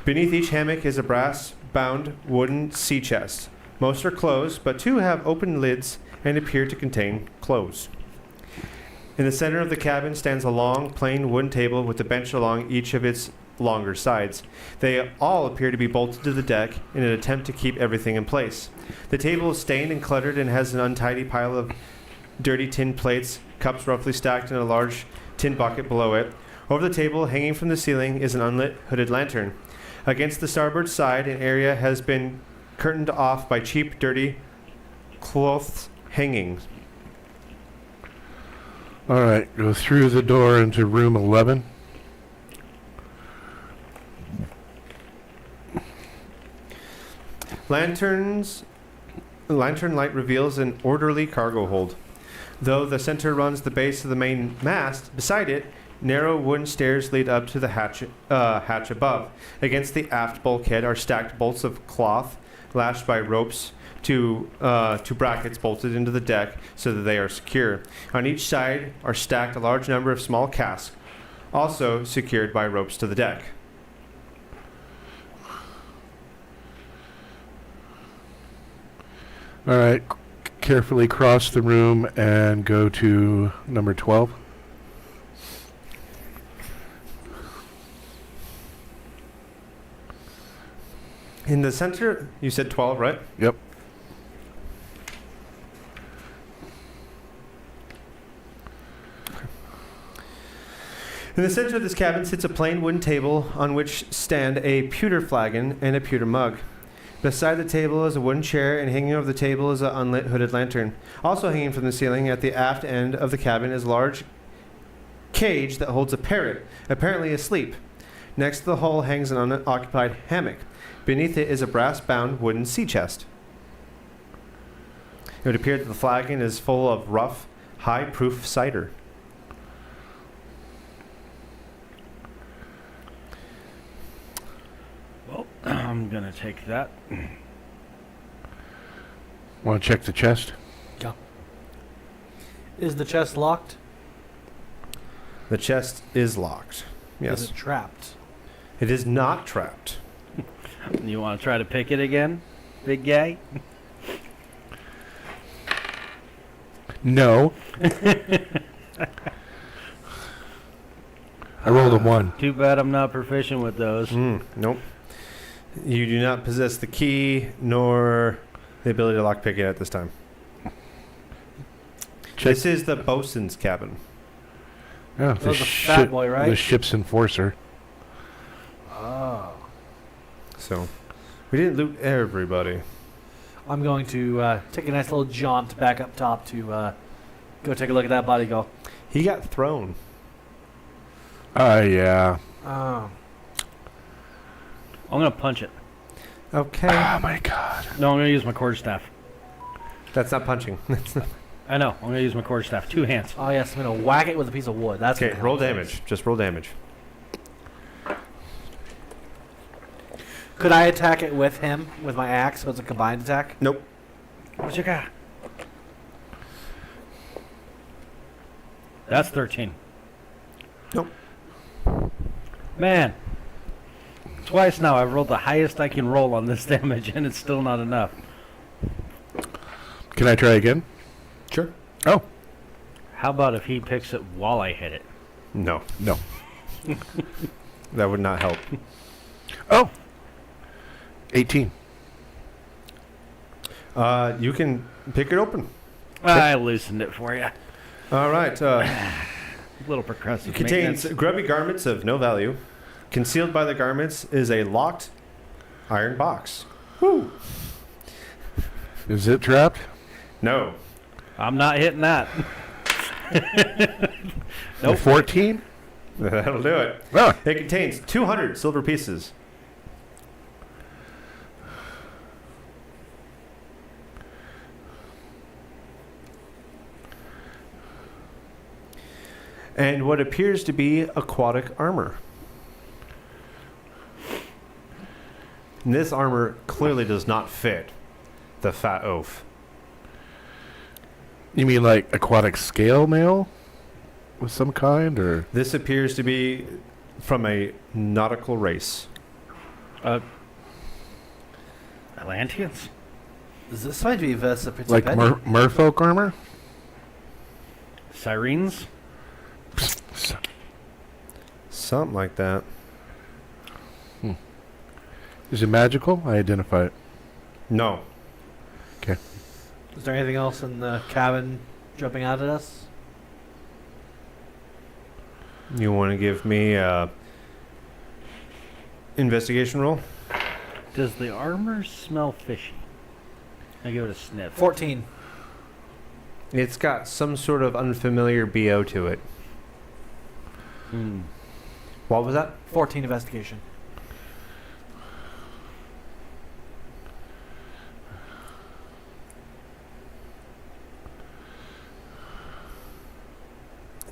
Beneath each hammock is a brass-bound wooden sea chest. Most are closed, but 2 have open lids and appear to contain clothes. In the center of the cabin stands a long, plain wooden table with a bench along each of its longer sides. They all appear to be bolted to the deck in an attempt to keep everything in place. The table is stained and cluttered and has an untidy pile of dirty tin plates, cups roughly stacked in a large tin bucket below it. Over the table, hanging from the ceiling, is an unlit hooded lantern. Against the starboard side, an area has been curtained off by cheap, dirty cloth hangings. All right, go through the door into room 11. Lantern light reveals an orderly cargo hold. Though the center runs the base of the main mast, beside it, narrow wooden stairs lead up to the hatch above. Against the aft bulkhead are stacked bolts of cloth lashed by ropes to brackets bolted into the deck so that they are secure. On each side are stacked a large number of small casks, also secured by ropes to the deck. All right, carefully cross the room and go to number 12. In the center, you said 12, right? Yep. In the center of this cabin sits a plain wooden table on which stand a pewter flagon and a pewter mug. Beside the table is a wooden chair, and hanging over the table is an unlit hooded lantern. Also hanging from the ceiling at the aft end of the cabin is a large cage that holds a parrot, apparently asleep. Next to the hull hangs an unoccupied hammock. Beneath it is a brass-bound wooden sea chest. It would appear that the flagon is full of rough, high-proof cider. Well, I'm going to take that. Want to check the chest? Is the chest locked? The chest is locked. Yes. Is it trapped? It is not trapped. You want to try to pick it again, big guy? No. I rolled a 1. Too bad I'm not proficient with those. Nope. You do not possess the key nor the ability to lockpick it at this time. This is the bosun's cabin. Oh, That was the fat boy, right? The ship's enforcer. Oh. So, we didn't loot everybody. I'm going to take a nice little jaunt back up top to go take a look at that body. Go. He got thrown. Yeah. Oh. I'm gonna punch it. Okay. Oh my god. No, I'm gonna use my quarterstaff. That's not punching. I know. I'm gonna use my quarterstaff. 2 hands. Oh yes, I'm gonna whack it with a piece of wood. That's Okay, gonna roll help damage. things. Just roll damage. Could I attack it with him with my axe? So it's a combined attack. Nope. What you got? That's 13. Nope. Man. Twice now I've rolled the highest I can roll on this damage, and it's still not enough. Can I try again? Sure. Oh. How about if he picks it while I hit it? No. No. That would not help. Oh. 18. You can pick it open. I loosened it for you. All right. Little progressive Contains maintenance. grubby garments of no value. Concealed by the garments is a locked iron box. Woo! Is it trapped? No. I'm not hitting that. Nope. 14? That'll do it. Oh. It contains 200 silver pieces. And what appears to be aquatic armor. And this armor clearly does not fit the fat oaf. You mean like aquatic scale mail of some kind, or? This appears to be from a nautical race. Atlanteans? This might be Vesa Like merfolk armor? Sirens? Something like that. Is it magical? I identify it. No. Is there anything else in the cabin jumping out at us? You want to give me a investigation roll? Does the armor smell fishy? I give it a sniff. 14. It's got some sort of unfamiliar BO to it. Hmm. What was that? 14 investigation.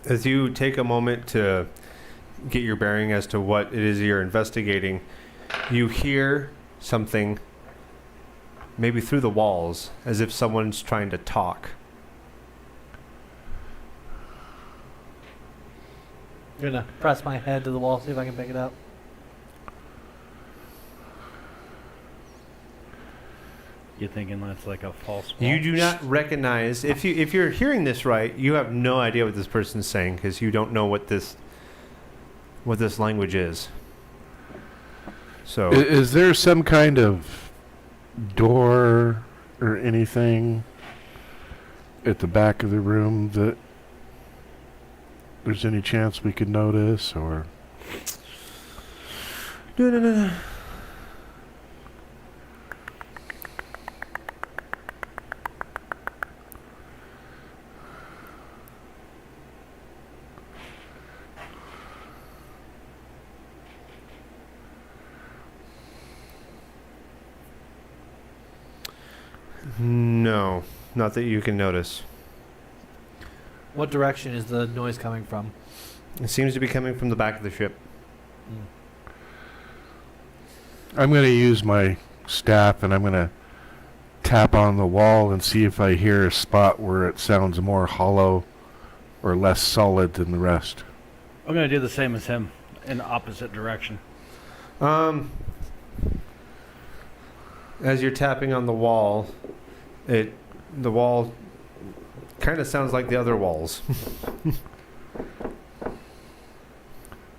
As you take a moment to get your bearing as to what it is you're investigating, you hear something maybe through the walls, as if someone's trying to talk. I'm gonna press my head to the wall, see if I can pick it up. You thinking that's like a false wall? You do not recognize, if you're hearing this right, you have no idea what this person's saying because you don't know what this language is. So Is there some kind of door or anything at the back of the room that there's any chance we could notice, or? no. No, not that you can notice. What direction is the noise coming from? It seems to be coming from the back of the ship. I'm going to use my staff and I'm going to tap on the wall and see if I hear a spot where it sounds more hollow or less solid than the rest. I'm going to do the same as him in the opposite direction. As you're tapping on the wall, the wall kind of sounds like the other walls.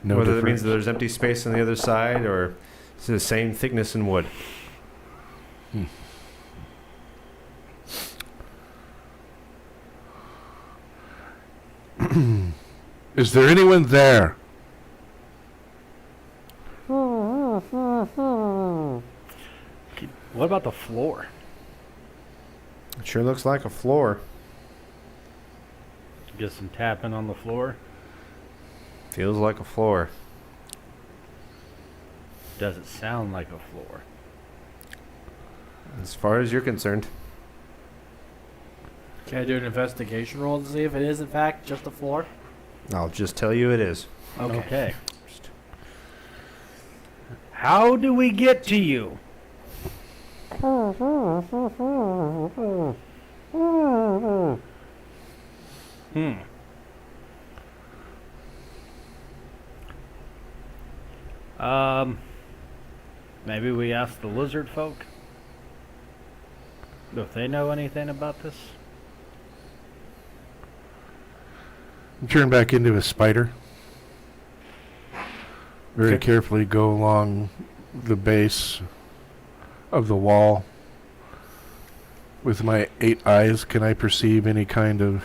No Whether that difference. means that there's empty space on the other side or it's the same thickness in wood. Is there anyone there? What about the floor? It sure looks like a floor. Get some tapping on the floor. Feels like a floor. Does it sound like a floor? As far as you're concerned. Can I do an investigation roll to see if it is in fact just a floor? I'll just tell you it is. Okay. How do we get to you? Maybe we ask the lizard folk if they know anything about this. Turn back into a spider. Very Okay. carefully go along the base of the wall. With my 8 eyes, can I perceive any kind of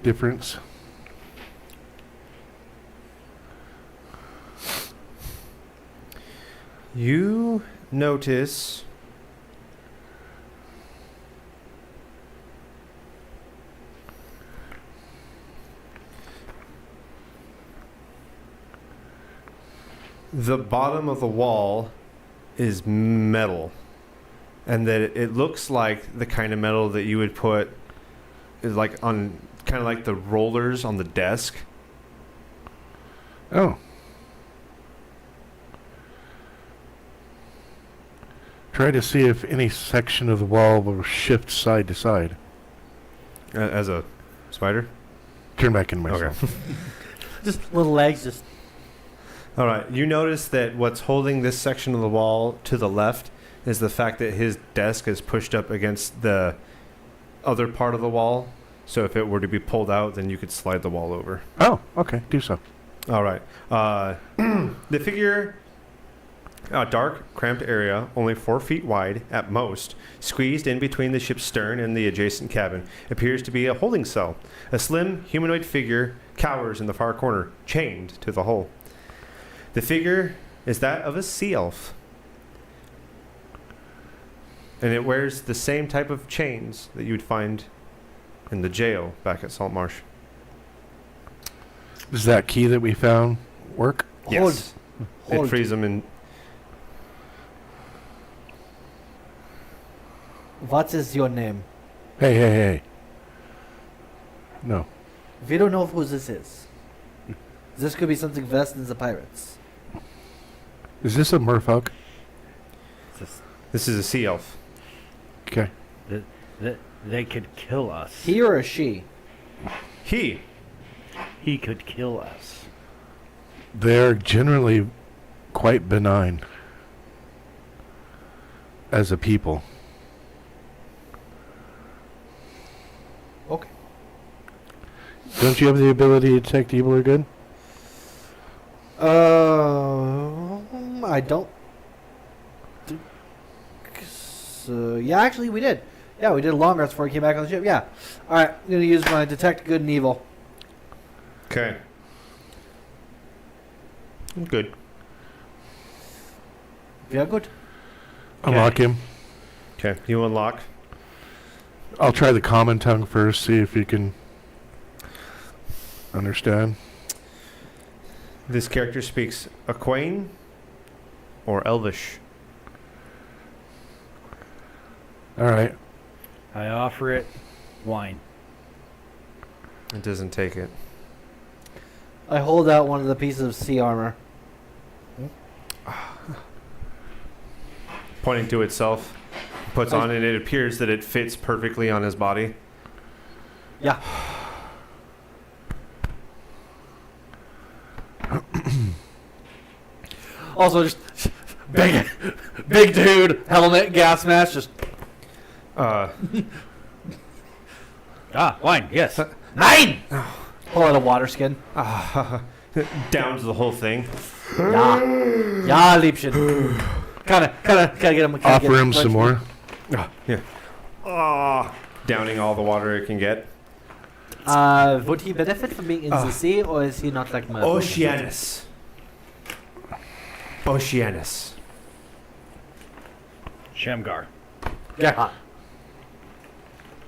difference? You notice the bottom of the wall is metal, and that it looks like the kind of metal that you would put is like on kind of like the rollers on the desk. Oh. Try to see if any section of the wall will shift side to side. As a spider? Turn back into myself. Okay. Just little legs, just All right. You notice that what's holding this section of the wall to the left is the fact that his desk is pushed up against the other part of the wall. So if it were to be pulled out, then you could slide the wall over. Oh, okay. Do so. All right. The figure, dark, cramped area, only 4 feet wide at most, squeezed in between the ship's stern and the adjacent cabin, appears to be a holding cell. A slim humanoid figure cowers in the far corner, chained to the hull. The figure is that of a sea elf, and it wears the same type of chains that you'd find in the jail back at Saltmarsh. Does that key that we found work? Yes. It hold. frees them in. What is your name? Hey. No. We don't know who this is. This could be something worse than the pirates. Is this a merfolk? This is a sea elf. Okay. They could kill us. He or a she? He could kill us. They're generally quite benign as a people. Okay. Don't you have the ability to detect evil or good? I don't think so. Yeah, actually, we did. Yeah, we did a long rest before we came back on the ship. Yeah. All right, I'm gonna use my detect good and evil. Okay. Good. Yeah, good. Unlock him. Okay. You unlock. I'll try the common tongue first, see if you can understand. This character speaks Aquane or Elvish. All right. I offer it wine. It doesn't take it. I hold out one of the pieces of sea armor. Pointing to itself, puts on it. It appears that it fits perfectly on his body. Yeah. Also, just big dude, helmet, gas mask, just Wine, yes. 9! Pull out a water skin. down to the whole thing. Ja, Liebchen. Kinda get him. Offer him some more. Yeah. Downing all the water it can get. Would he benefit from being in the sea, or is he not like my Oceanus. Oceanus. Shamgar. Yeah.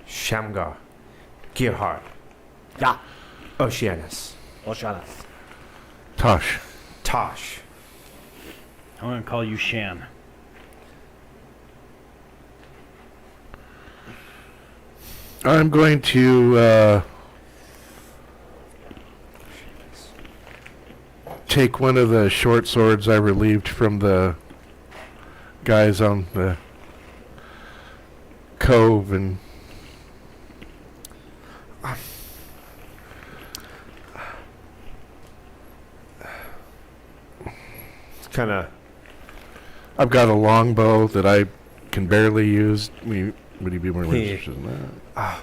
Shamgar. Gerhard. Yeah. Oceanus. Oceanus. Tosh. Tosh. I'm going to call you Shan. I'm going to take one of the short swords I relieved from the guys on the cove and It's kind of. I've got a longbow that I can barely use. Would you be more He- interested in that?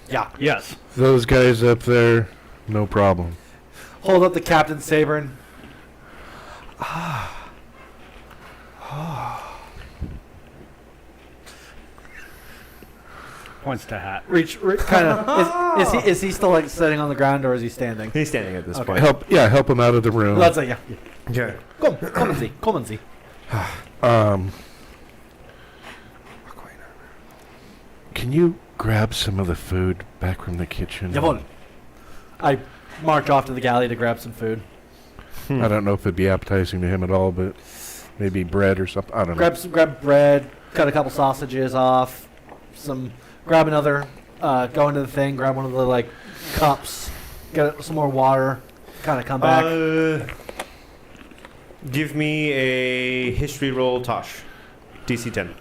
Yeah. Yes. Those guys up there, no problem. Hold up the captain's saber and Points to hat. reach kind of. Is he still like sitting on the ground or is he standing? He's standing at this Okay. point. Help him out of the room. Let's say yeah. Okay. Come and see. Come and see. Can you grab some of the food back from the kitchen? Jawohl. I march off to the galley to grab some food. I don't know if it'd be appetizing to him at all, but maybe bread or something. I don't know. Grab bread. Cut a couple sausages off. Grab another. Go into the thing. Grab one of the like cups. Get some more water. Kind of come back. Give me a history roll, Tosh. DC 10.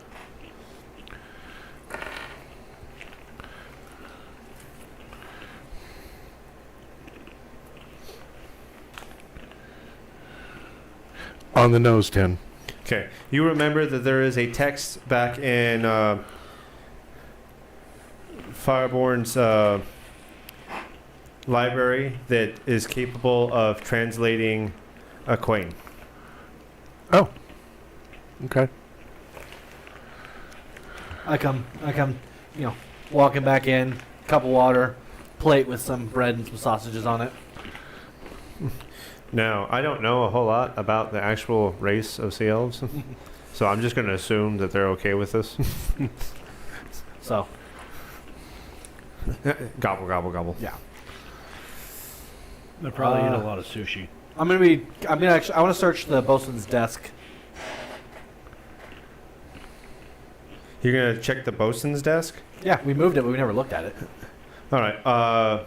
On the nose, 10. Okay. You remember that there is a text back in Fireborn's library that is capable of translating a coin. Oh. Okay. I come, walking back in, cup of water, plate with some bread and some sausages on it. Now, I don't know a whole lot about the actual race of sea elves, so I'm just going to assume that they're okay with this. So, Gobble, gobble, gobble. yeah. They probably eat a lot of sushi. I want to search the bosun's desk. You're going to check the bosun's desk? Yeah, we moved it, but we never looked at it. All right.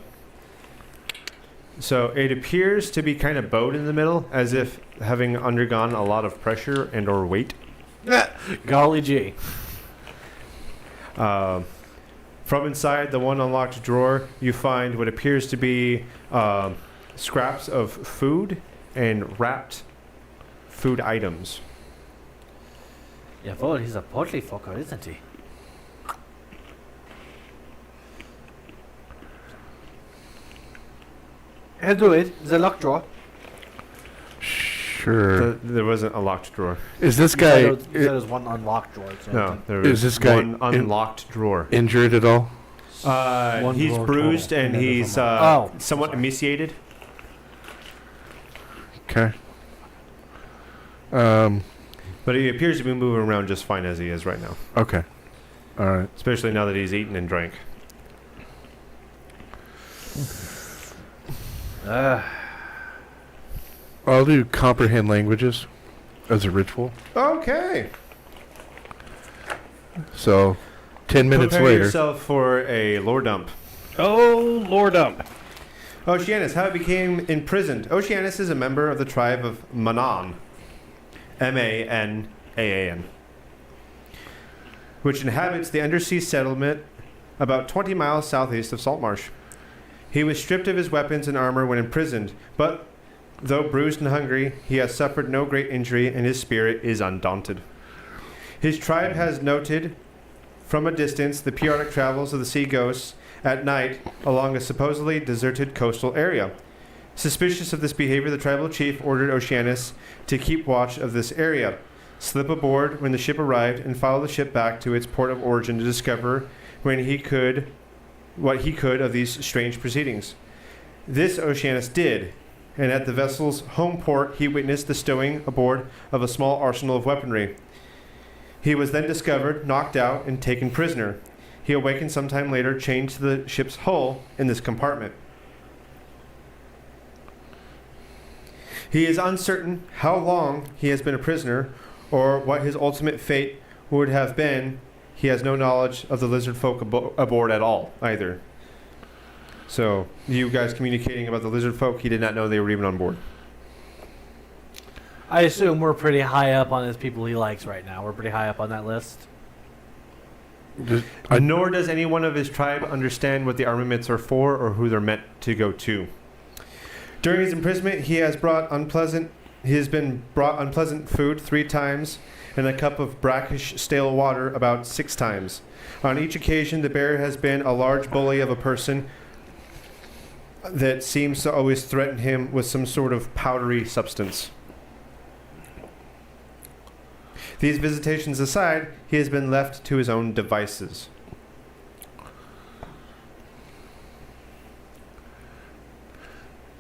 So it appears to be kind of bowed in the middle, as if having undergone a lot of pressure and or weight. Golly gee. From inside the one unlocked drawer, you find what appears to be scraps of food and wrapped food items. Jawohl, he's a portly fucker, isn't he? He'll do it. The locked drawer. Sure. There wasn't a locked drawer. Is this You guy said there was one unlocked drawer. So No, there Is was this guy one unlocked drawer. injured at all? One He's drawer bruised total. and And then there's he's one more. somewhat sorry. emaciated. Okay. But he appears to be moving around just fine as he is right now. Okay. All right. Especially now that he's eaten and drank. I'll do comprehend languages as a ritual. Okay. So, 10 minutes Prepare later. yourself for a lore dump. Oh, Lord Dump. Oceanus, how it became imprisoned. Oceanus is a member of the tribe of Manan, Manaan, which inhabits the undersea settlement about 20 miles southeast of Saltmarsh. He was stripped of his weapons and armor when imprisoned, but though bruised and hungry, he has suffered no great injury and his spirit is undaunted. His tribe has noted from a distance the periodic travels of the sea ghosts at night along a supposedly deserted coastal area. Suspicious of this behavior, the tribal chief ordered Oceanus to keep watch of this area, slip aboard when the ship arrived, and follow the ship back to its port of origin to discover what he could of these strange proceedings. This Oceanus did, and at the vessel's home port he witnessed the stowing aboard of a small arsenal of weaponry. He was then discovered, knocked out, and taken prisoner. He awakened sometime later, chained to the ship's hull in this compartment. He is uncertain how long he has been a prisoner or what his ultimate fate would have been. He has no knowledge of the lizard folk aboard at all, either. So, you guys communicating about the lizard folk, he did not know they were even on board. I assume we're pretty high up on his people he likes right now. We're pretty high up on that list. Nor does any one of his tribe understand what the armaments are for or who they're meant to go to. During his imprisonment, he has been brought unpleasant food 3 times and a cup of brackish stale water about 6 times. On each occasion, the bearer has been a large bully of a person that seems to always threaten him with some sort of powdery substance. These visitations aside, he has been left to his own devices.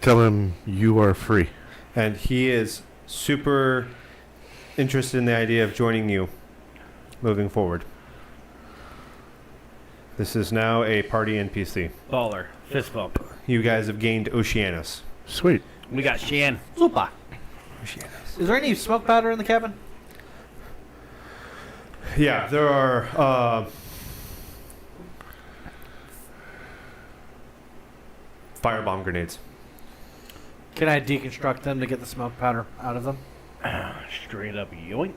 Tell him you are free. And he is super interested in the idea of joining you moving forward. This is now a party NPC. Baller. Fist bump. You guys have gained Oceanus. Sweet. We got Shan. Super. Is there any smoke powder in the cabin? Yeah, there are firebomb grenades. Can I deconstruct them to get the smoke powder out of them? Straight up yoink.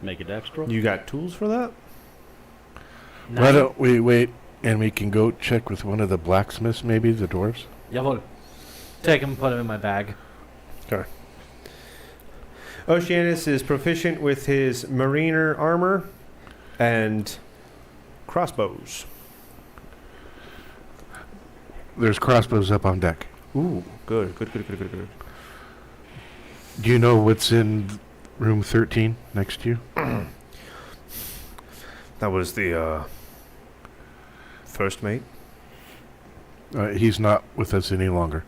Make a dex roll. You got tools for that? Why don't we wait and we can go check with one of the blacksmiths, maybe, the dwarves? Jawohl. Take him and put him in my bag. Okay. Oceanus is proficient with his mariner armor and crossbows. There's crossbows up on deck. Ooh, good. Do you know what's in room 13 next to you? That was the first mate. He's not with us any longer.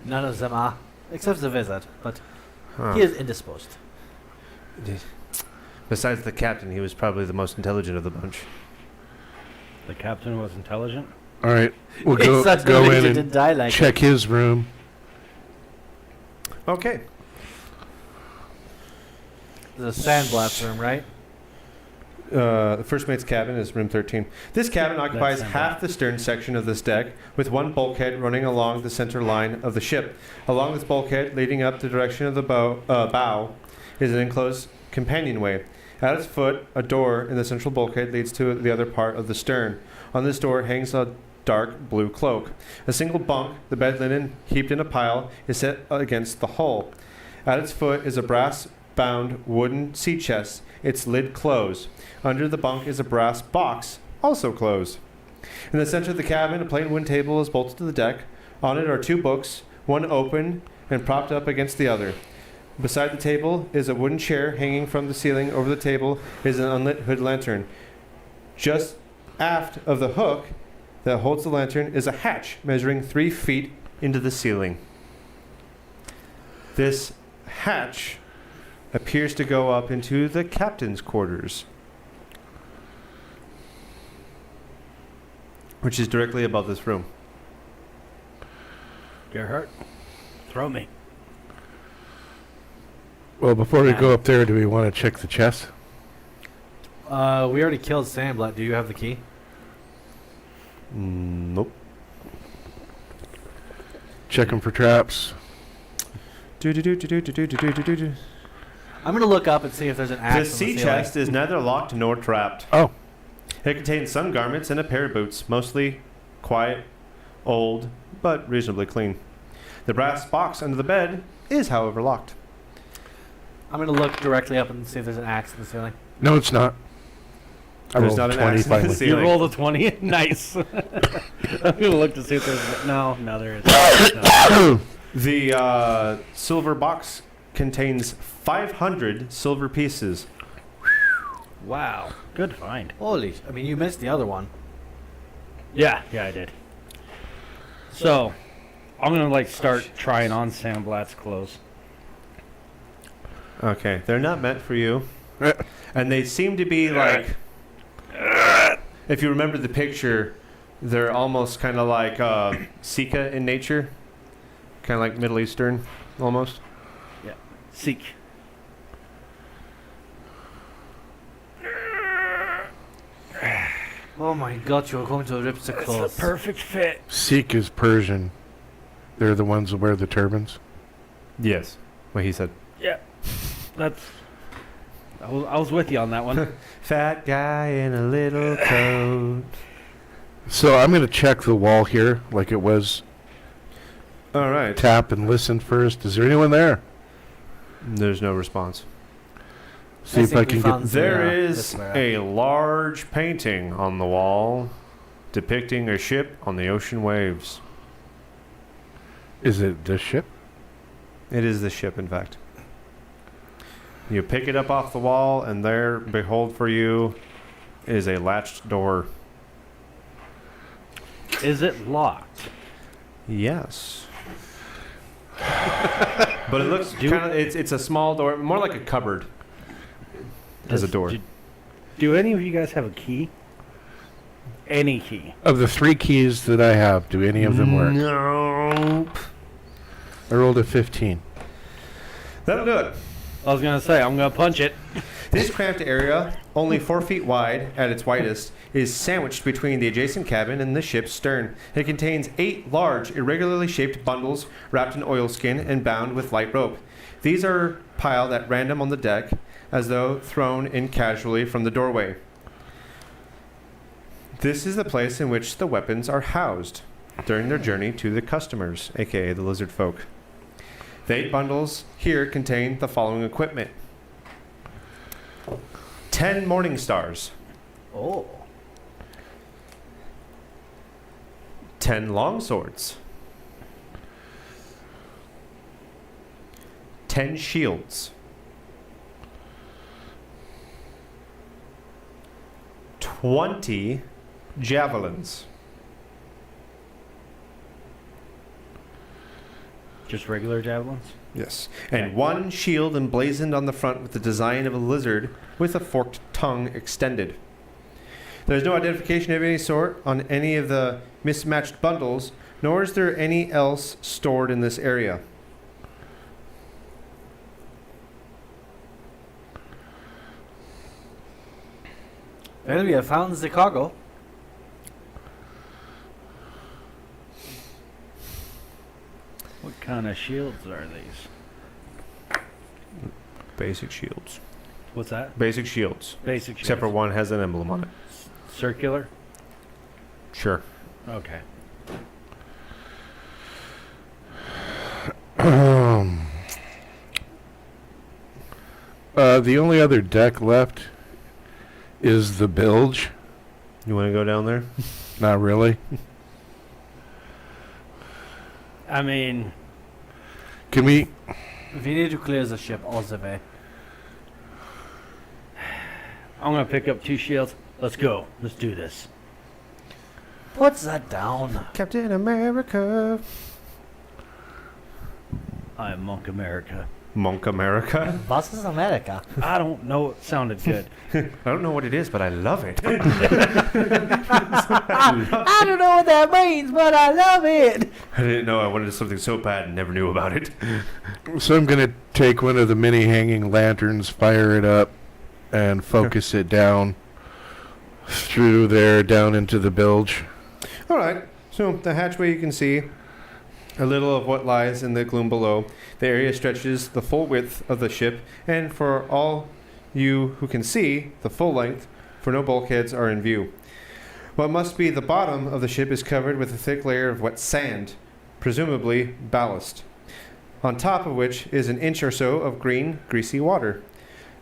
None of them are, except the wizard, but Huh. he is indisposed. Besides the captain, he was probably the most intelligent of the bunch. The captain was intelligent. All right, we'll It's go such a go reason in to and die like check his room. Okay. the sandblast room, right? The first mate's cabin is room 13. This cabin occupies That's half the stern section of this deck, with one bulkhead running along the center line of the ship. Along this bulkhead, leading up the direction of the bow, is an enclosed companionway. At its foot, a door in the central bulkhead leads to the other part of the stern. On this door hangs a dark blue cloak. A single bunk, the bed linen heaped in a pile, is set against the hull. At its foot is a brass-bound wooden sea chest, its lid closed. Under the bunk is a brass box, also closed. In the center of the cabin, a plain wooden table is bolted to the deck. On it are 2 books, one open and propped up against the other. Beside the table is a wooden chair hanging from the ceiling. Over the table is an unlit hood lantern. Just aft of the hook that holds the lantern is a hatch measuring 3 feet into the ceiling. This hatch appears to go up into the captain's quarters, which is directly above this room. Gerhard, throw me. Well, before we go up there, do we want to check the chest? We already killed Sandblatt. Do you have the key? Nope. Check them for traps. I'm gonna look up and see if there's an axe. The on sea ceiling. chest is neither locked nor trapped. Oh. It contains some garments and a pair of boots, mostly quiet, old, but reasonably clean. The brass box under the bed is, however, locked. I'm gonna look directly up and see if there's an axe in the ceiling. No, it's not. I There's rolled not an 20 axe in the finally. ceiling. You rolled a 20. Nice. I'm gonna look to see if there's no there is. No. The silver box contains 500 silver pieces. Wow, good find. Holy! I mean, you missed the other one. Yeah, I did. So, I'm gonna like start trying on Sandblatt's clothes. Okay, they're not meant for you. And they seem to be like, if you remember the picture, they're almost kind of like Sika in nature. Kind of like Middle Eastern, almost. Seek. Oh my God! You're going to rip the It's clothes. the perfect fit. Sikh is Persian. They're the ones that wear the turbans. Yes, what he said. That's. I was with you on that one. Fat guy in a little coat. So I'm going to check the wall here, like it was. All right. Tap and listen first. Is there anyone there? There's no response. See if I can get. There Yeah, is that's where- a large painting on the wall depicting a ship on the ocean waves. Is it this ship? It is the ship, in fact. You pick it up off the wall, and there, behold for you, is a latched door. Is it locked? Yes. But it looks Do- kind of, it's a small door, more like a cupboard as a door. Do any of you guys have a key? Any key? Of the 3 keys that I have, do any of them work? Nope. I rolled a 15. That'll do it. I was gonna say I'm gonna punch it. This cramped area, only 4 feet wide at its widest, is sandwiched between the adjacent cabin and the ship's stern. It contains 8 large, irregularly shaped bundles wrapped in oilskin and bound with light rope. These are piled at random on the deck, as though thrown in casually from the doorway. This is the place in which the weapons are housed during their journey to the customers, aka the lizard folk. The 8 bundles here contain the following equipment: 10 morning stars, Oh. 10 long swords, 10 shields, 20 javelins, Just regular javelins. yes, and 1 shield emblazoned on the front with the design of a lizard with a forked tongue extended. There's no identification of any sort on any of the mismatched bundles, nor is there any else stored in this area. Well, we have found the cargo. What kind of shields are these? Basic shields. What's that? Basic shields. Basic shields. Except for one has an emblem on it. Circular. Sure. Okay. The only other deck left is the bilge. You want to go down there? Not really. I mean, Can we? We need to clear the ship all the way. I'm gonna pick up 2 shields. Let's go. Let's do this. Put that down. Captain America. I am Monk America. Monk America. This is America. I don't know. It sounded good. I don't know what it is, but I love it. I don't know what that means, but I love it. I didn't know I wanted something so bad and never knew about it. So I'm gonna take one of the mini hanging lanterns, fire it up, and focus it down through there, down into the bilge. All right. So the hatchway, you can see a little of what lies in the gloom below. The area stretches the full width of the ship, and for all you who can see, the full length, for no bulkheads are in view. What must be the bottom of the ship is covered with a thick layer of wet sand, presumably ballast, on top of which is an inch or so of green, greasy water.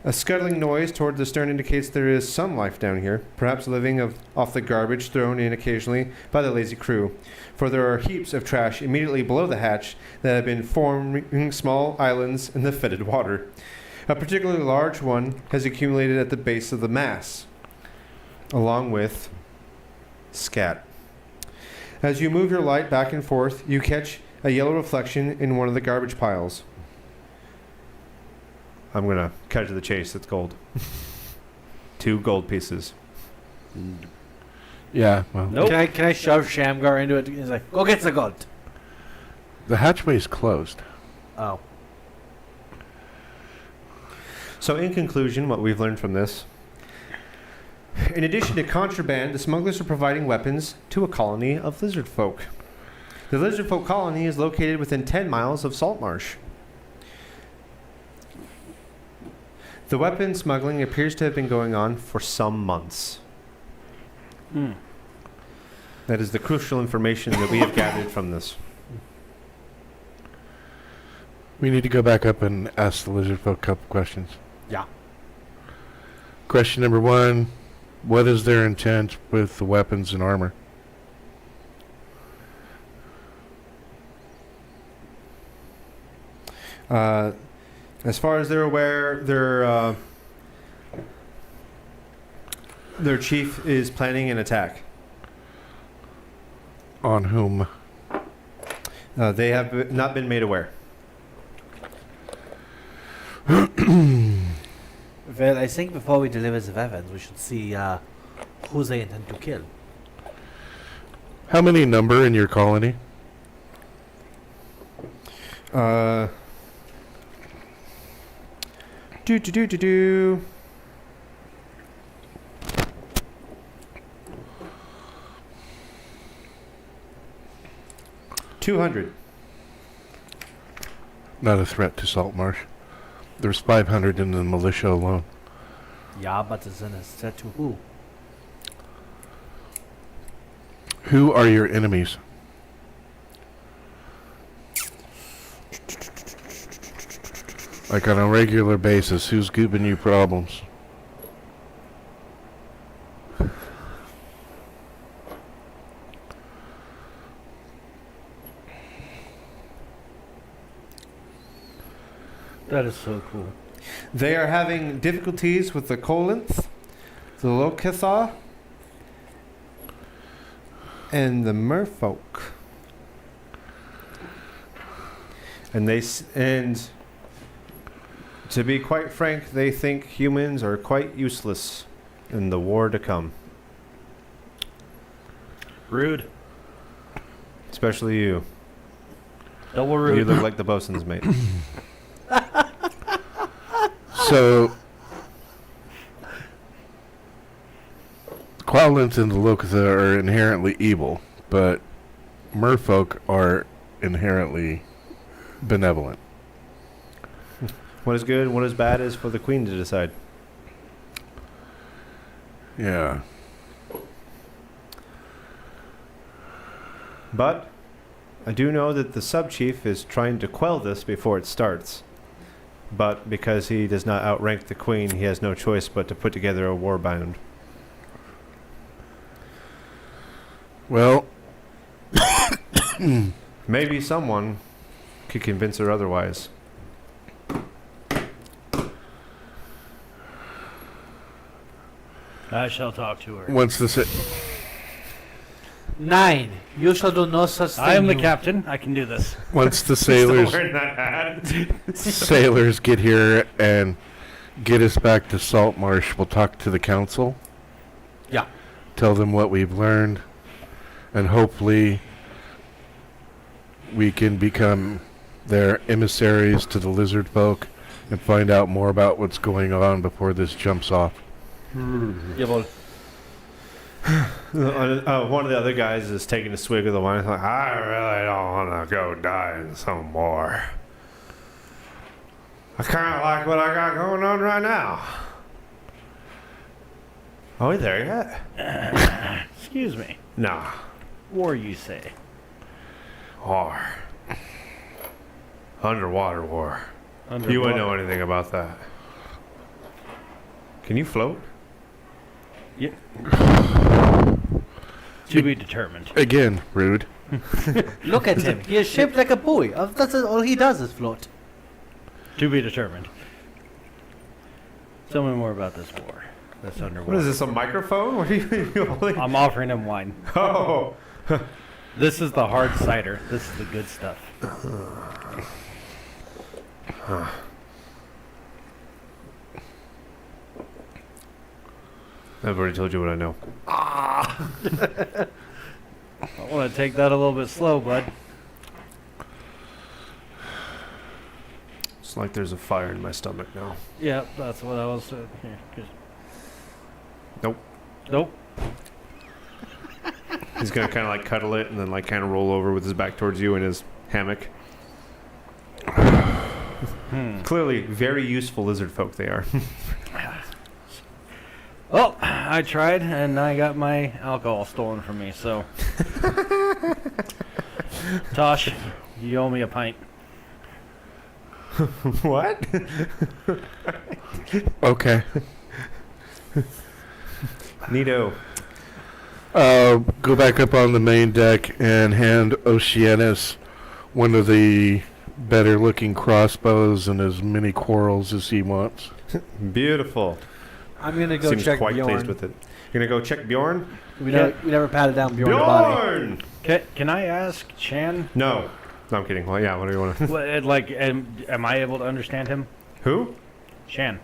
A scuttling noise toward the stern indicates there is some life down here, perhaps living off the garbage thrown in occasionally by the lazy crew, for there are heaps of trash immediately below the hatch that have been forming small islands in the fetid water. A particularly large one has accumulated at the base of the mast, along with scat. As you move your light back and forth, you catch a yellow reflection in one of the garbage piles. I'm going to cut to the chase. It's gold. 2 gold pieces. Yeah, well, Nope. Can I shove Shamgar into it? He's like, go get the gold. the hatchway's closed. Oh. So, in conclusion, what we've learned from this: in addition to contraband, the smugglers are providing weapons to a colony of lizard folk. The lizard folk colony is located within 10 miles of Saltmarsh. The weapon smuggling appears to have been going on for some months. That is the crucial information that we have gathered from this. We need to go back up and ask the lizard folk a couple questions. Yeah. Question number 1, what is their intent with the weapons and armor? As far as they're aware, their chief is planning an attack. On whom? They have not been made aware. Well, I think before we deliver the weapons, we should see who they intend to kill. How many number in your colony? Do. 200. Not a threat to Saltmarsh. There's 500 in the militia alone. Yeah, but then it's threat to who? Who are your enemies? Like on a regular basis, who's giving you problems? That is so cool. They are having difficulties with the Colinth, the Lokitha, and the Merfolk. And to be quite frank, they think humans are quite useless in the war to come. Rude. Especially you. Double You rude. look like the bosun's mate. So, Qualinth and the Lokitha are inherently evil, but merfolk are inherently benevolent. What is good and what is bad is for the queen to decide. Yeah. But I do know that the sub-chief is trying to quell this before it starts. But because he does not outrank the queen, he has no choice but to put together a war band. Well, Maybe someone could convince her otherwise. I shall talk to her. once the 9. You shall do no such thing. I am the you- captain. I can do this. once the sailors Wearing that hat. sailors get here and get us back to Saltmarsh, we'll talk to the council. Yeah. Tell them what we've learned, and hopefully we can become their emissaries to the lizard folk and find out more about what's going on before this jumps off. Jawohl. One of the other guys is taking a swig of the wine. He's like, I really don't want to go die in some war. I kind of like what I got going on right now. Are we there yet? Excuse me. Nah. War, you say? War. Underwater war. You Underwater. wouldn't know anything about that. Can you float? Yeah. To be determined. Again, rude. Look at him. He is shaped like a buoy. That's all he does is float. To be determined. Tell me more about this war. This underwater. What is this, a microphone? What are you holding? I'm offering him wine. Oh. This is the hard cider. This is the good stuff. I've already told you what I know. I want to take that a little bit slow, bud. It's like there's a fire in my stomach now. Yeah, that's what I was. Nope. Nope. He's gonna kind of like cuddle it and then like kind of roll over with his back towards you in his hammock. Clearly, very useful lizard folk they are. Well, I tried, and I got my alcohol stolen from me, so. Tosh, you owe me a pint. What? Okay. Neato. Go back up on the main deck and hand Oceanus one of the better looking crossbows and as many quarrels as he wants. Beautiful. I'm going to go Seems check quite Bjorn. pleased with it. You're gonna go check Bjorn? We never patted down Bjorn's body. Bjorn! Can I ask Chan? No. No, I'm kidding. Well, yeah, what do you want to... Am I able to understand him? Who? Chan.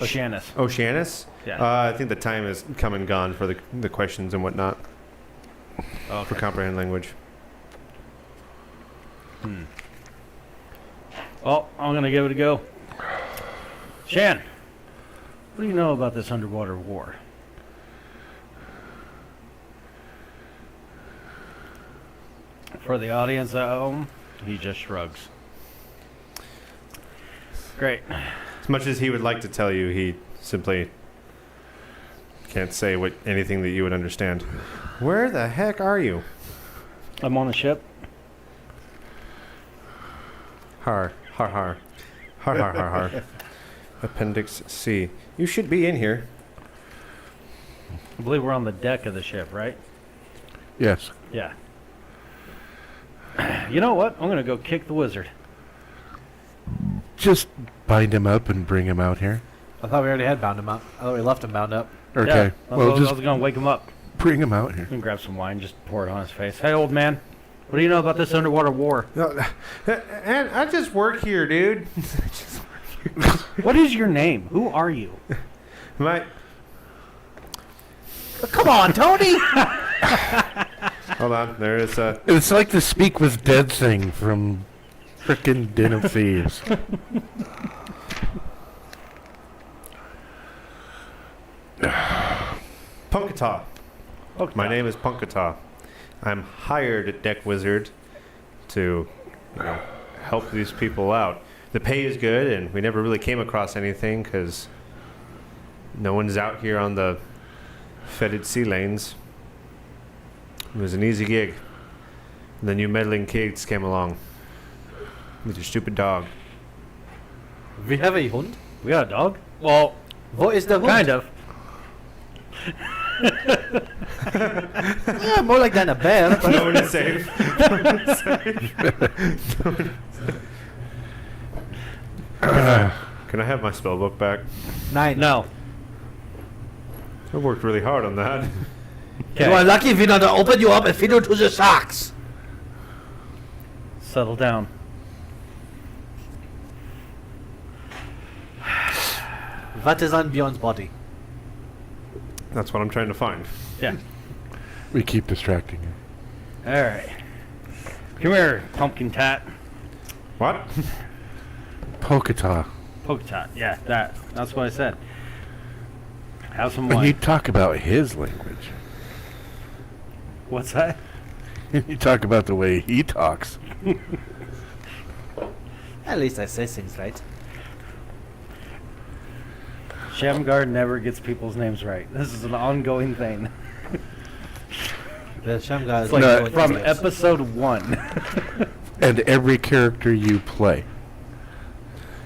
Oceanus. Oceanus? Yeah. I think the time has come and gone for the questions and whatnot. For comprehend language. Well, I'm going to give it a go. Chan, what do you know about this underwater war? For the audience at home, he just shrugs. Great. As much as he would like to tell you, he simply can't say anything that you would understand. Where the heck are you? I'm on a ship. Har, har, har. Har, har, har, har. Appendix C. You should be in here. I believe we're on the deck of the ship, right? Yes. Yeah. You know what? I'm going to go kick the wizard. Just bind him up and bring him out here. I thought we already had bound him up. I thought we left him bound up. Okay. Yeah, I Well, was just going to wake him up. bring him out here. And grab some wine, just pour it on his face. Hey, old man. What do you know about this underwater war? And I just work here, dude. What is your name? Who are you? My... Come on, Tony! Hold on. There is a... It's like the Speak with Dead thing from frickin' Den of Thieves. Punkata. My name is Punkata. I'm hired at Deck Wizard to, help these people out. The pay is good, and we never really came across anything because no one's out here on the fetid sea lanes. It was an easy gig. And then you meddling kids came along with your stupid dog. We have a hund. We got a dog? Well, What is the hund? kind of. Yeah, more like than a bear. But No one is safe. Can I have my spellbook back? 9. No. I worked really hard on that. You are lucky if we not open you up and feed you to the sharks. Settle down. What is on Bjorn's body? That's what I'm trying to find. Yeah. We keep distracting him. All right. Come here, pumpkin tat. What? Polkata. Polka tot. Yeah, that's what I said. Have some When you wine. talk about his language, What's that? you talk about the way he talks. At least I say things right. Shamgar never gets people's names right. This is an ongoing thing. The Shamgar is It's like No, from idiots. episode 1. And every character you play.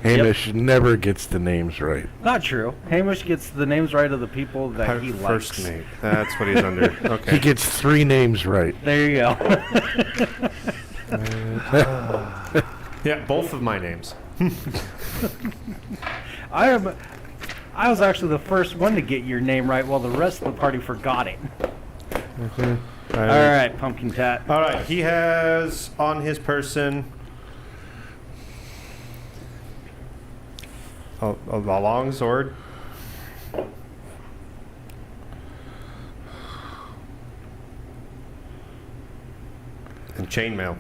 Hamish never gets the names right. Not true. Hamish gets the names right of the people that he First likes. name. That's what he's under. Okay. He gets 3 names right. There you go. Yeah, both of my names. I was actually the first one to get your name right, while the rest of the party forgot it. All right, Pumpkin Tat. All right. He has on his person a long sword. And chainmail.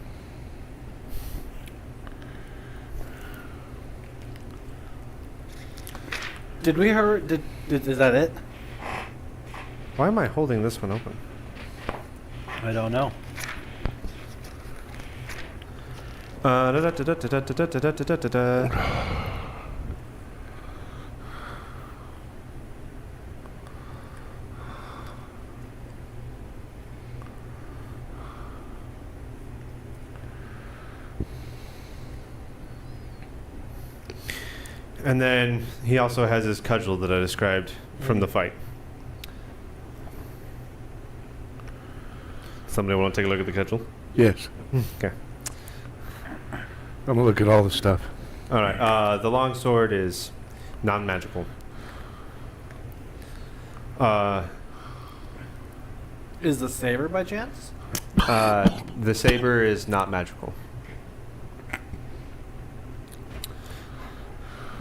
Did we hear? Is that it? Why am I holding this one open? I don't know. Da-da-da-da-da-da-da-da-da-da-da. And then he also has his cudgel that I described from the fight. Somebody want to take a look at the cudgel? Yes. Okay. I'm going to look at all the stuff. All right. The long sword is non-magical. Is the saber by chance? The saber is not magical.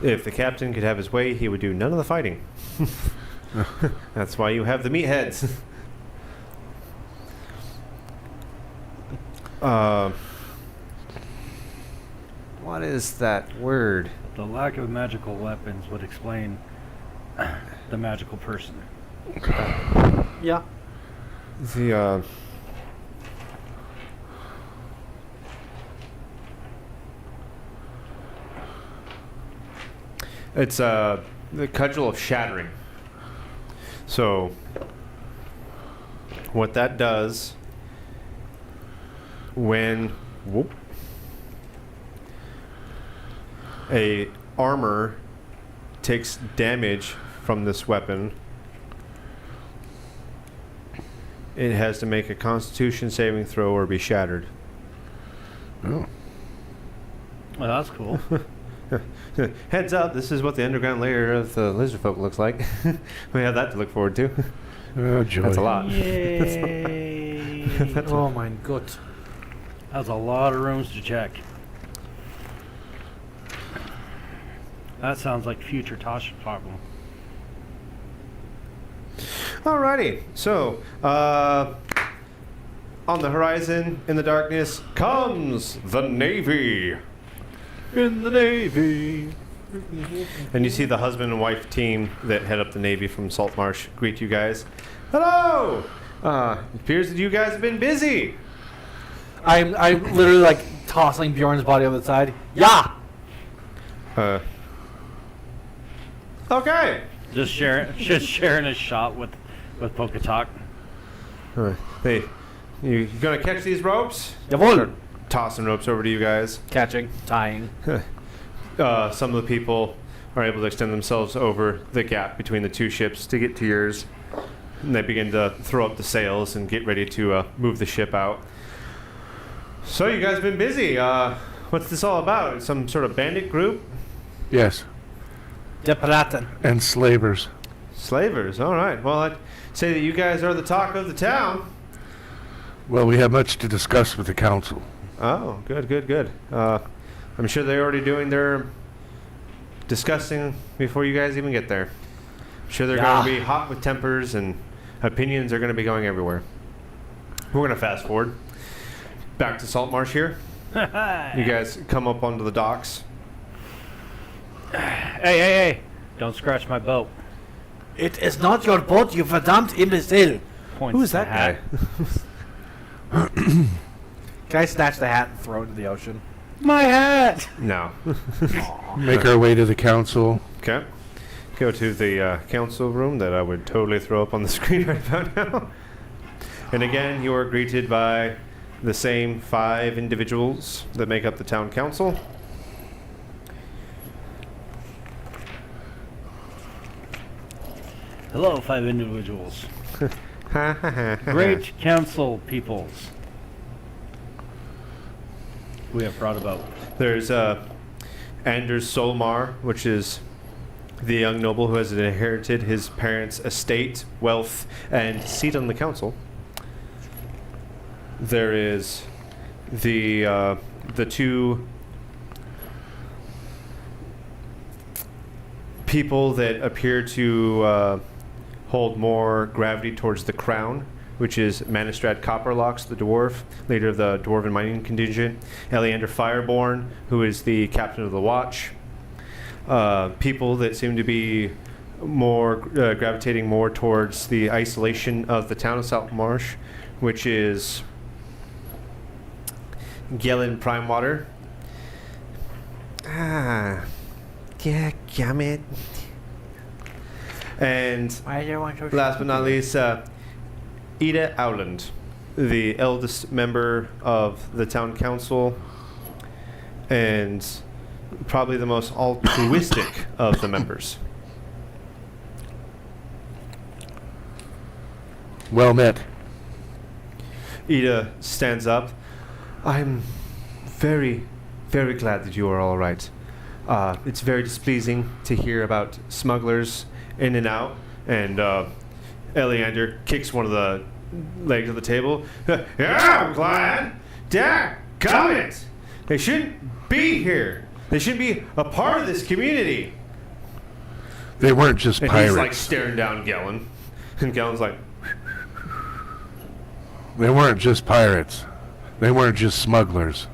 If the captain could have his way, he would do none of the fighting. That's why you have the meatheads. What is that word? The lack of magical weapons would explain the magical person. Yeah. The it's the cudgel of shattering. So what that does when a armor takes damage from this weapon, it has to make a Constitution saving throw or be shattered. Oh. Well, that's cool. Heads up, this is what the underground layer of the lizard folk looks like. We have that to look forward to. Oh, joy. That's a lot. Yay! Oh my god. That's a lot of rooms to check. That sounds like future Tasha's problem. Alrighty, so on the horizon, in the darkness, comes the Navy. In the Navy. And you see the husband and wife team that head up the Navy from Saltmarsh greet you guys. Hello! It appears that you guys have been busy. I'm literally like tossing Bjorn's body on the side. Yeah. Okay. Just sharing a shot with Poketalk. Hey, you gonna catch these ropes? Jawohl. Tossing ropes over to you guys. Catching, tying. Some of the people are able to extend themselves over the gap between the two ships to get to yours. And they begin to throw up the sails and get ready to move the ship out. So you guys have been busy. What's this all about? Some sort of bandit group? Yes. De Piraten. And slavers. Slavers. All right. Well, I'd say that you guys are the talk of the town. Well, we have much to discuss with the council. Oh, good. I'm sure they're already doing their discussing before you guys even get there. I'm sure they're going to be hot with tempers and opinions are going to be going everywhere. We're going to fast forward back to Saltmarsh here. You guys come up onto the docks. Hey! Don't scratch my boat. It is not your boat, you verdammt imbecile. Points Who is to the that hat. guy? Can I snatch the hat and throw it into the ocean? My hat! No. Make our way to the council. Okay. Go to the council room that I would totally throw up on the screen right about now. And again, you are greeted by the same 5 individuals that make up the town council. Hello, 5 individuals. Great council peoples. We have brought about. There's Anders Solmar, which is the young noble who has inherited his parents' estate, wealth, and seat on the council. There is the two people that appear to hold more gravity towards the crown, which is Manistrad Copperlocks, the dwarf, leader of the Dwarven mining contingent, Eleander Fireborn, who is the captain of the watch. People that seem to be more gravitating more towards the isolation of the town of Saltmarsh, which is Gellin Primewater. Yeah, damn it. And last but not least, Ida Owland, the eldest member of the town council and probably the most altruistic of the members. Well met. Ida stands up. I'm very, very glad that you are all right. It's very displeasing to hear about smugglers in and out. And Eleander kicks one of the legs of the table. Yeah, I'm glad. Daggumit! They shouldn't be here. They shouldn't be a part of this community. They weren't just And pirates. he's like staring down Gellin. And Gellin's like, They weren't just pirates. They weren't just smugglers.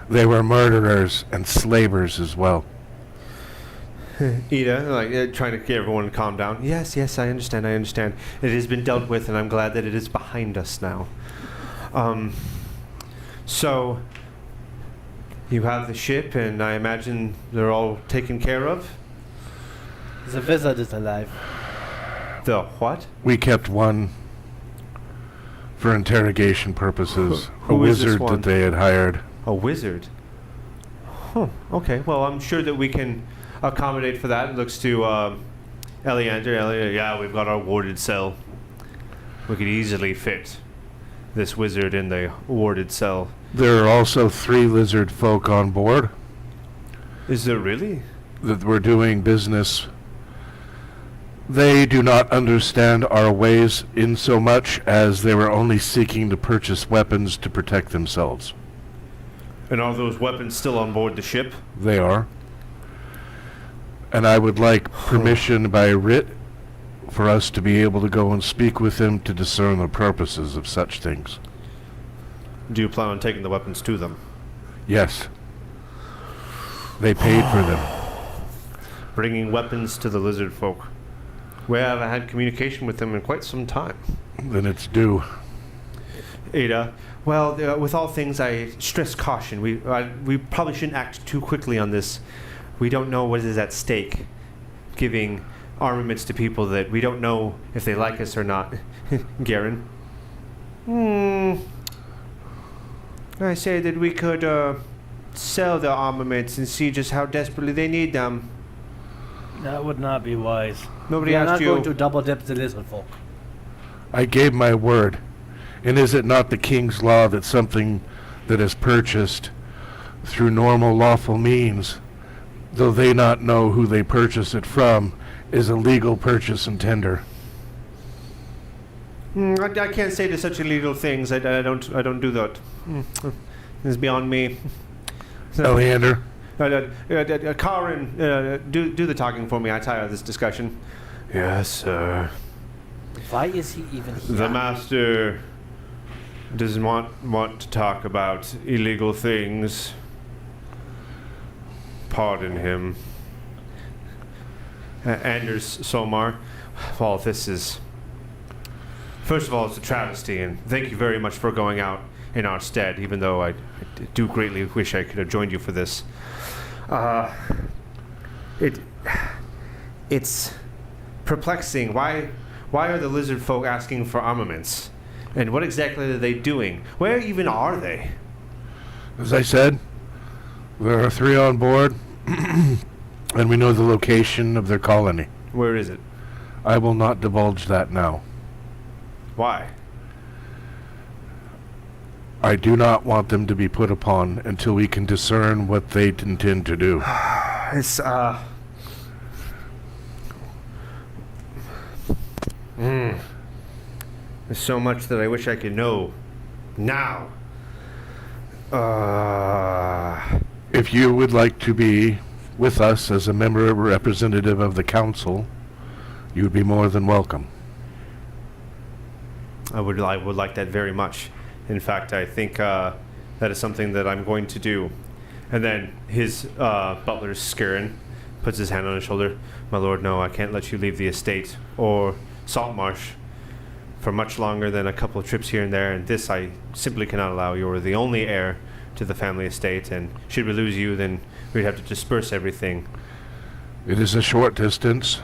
They were murderers and slavers as well. Ida, like trying to get everyone to calm down. Yes, I understand. It has been dealt with, and I'm glad that it is behind us now. So, you have the ship, and I imagine they're all taken care of? The wizard is alive. The what? We kept one for interrogation purposes. Who a is this wizard one? that they had hired. A wizard? Huh, okay. Well, I'm sure that we can accommodate for that. It looks to Eleander, yeah, we've got our warded cell. We could easily fit this wizard in the warded cell. There are also 3 lizard folk on board Is there really? that were doing business. They do not understand our ways in so much as they were only seeking to purchase weapons to protect themselves. And are those weapons still on board the ship? They are. And I would like permission by writ for us to be able to go and speak with them to discern the purposes of such things. Do you plan on taking the weapons to them? Yes. They paid for them. Bringing weapons to the lizard folk. We haven't had communication with them in quite some time. Then it's due. Ada, well, with all things, I stress caution. We probably shouldn't act too quickly on this. We don't know what is at stake. Giving armaments to people that we don't know if they like us or not. Garen? I say that we could sell the armaments and see just how desperately they need them. That would not be wise. Nobody We are asked not you. going to double dip the lizard folk. I gave my word. And is it not the king's law that something that is purchased through normal lawful means, though they not know who they purchase it from, is a legal purchase and tender? I can't say to such illegal things. I don't do that. It's beyond me. Eleander, Karin, do the talking for me. I tire of this discussion. Yes, sir. Why is he even here? The master doesn't want to talk about illegal things. Pardon him. Anders Solmar. Well, this is... First of all, it's a travesty, and thank you very much for going out in our stead, even though I do greatly wish I could have joined you for this. It's perplexing. Why are the lizard folk asking for armaments? And what exactly are they doing? Where even are they? as I said, there are 3 on board, and we know the location of their colony. Where is it? I will not divulge that now. Why? I do not want them to be put upon until we can discern what they intend to do. It's, There's so much that I wish I could know. Now. If you would like to be with us as a member representative of the council, you would be more than welcome. I would like that very much. In fact, I think that is something that I'm going to do. And then his butler, Skirin, puts his hand on his shoulder. My lord, no, I can't let you leave the estate or Saltmarsh for much longer than a couple of trips here and there. And this I simply cannot allow. You're the only heir to the family estate. And should we lose you, then we'd have to disperse everything. It is a short distance.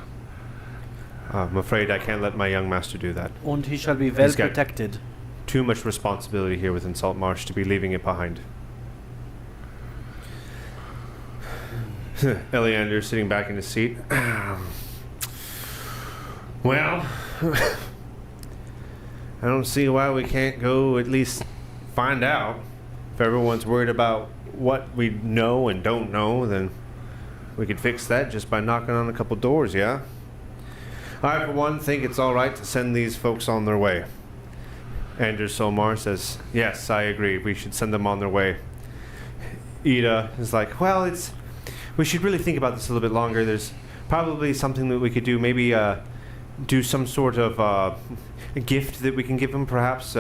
I'm afraid I can't let my young master do that. And he shall be well He's got- protected. Too much responsibility here within Saltmarsh to be leaving it behind. Eleander sitting back in his seat. Well, I don't see why we can't go at least find out. If everyone's worried about what we know and don't know, then we could fix that just by knocking on a couple doors, yeah? I, for one, think it's all right to send these folks on their way. Anders Solmar says, yes, I agree. We should send them on their way. Ida is like, well, we should really think about this a little bit longer. There's probably something that we could do. Maybe do some sort of a gift that we can give them, perhaps.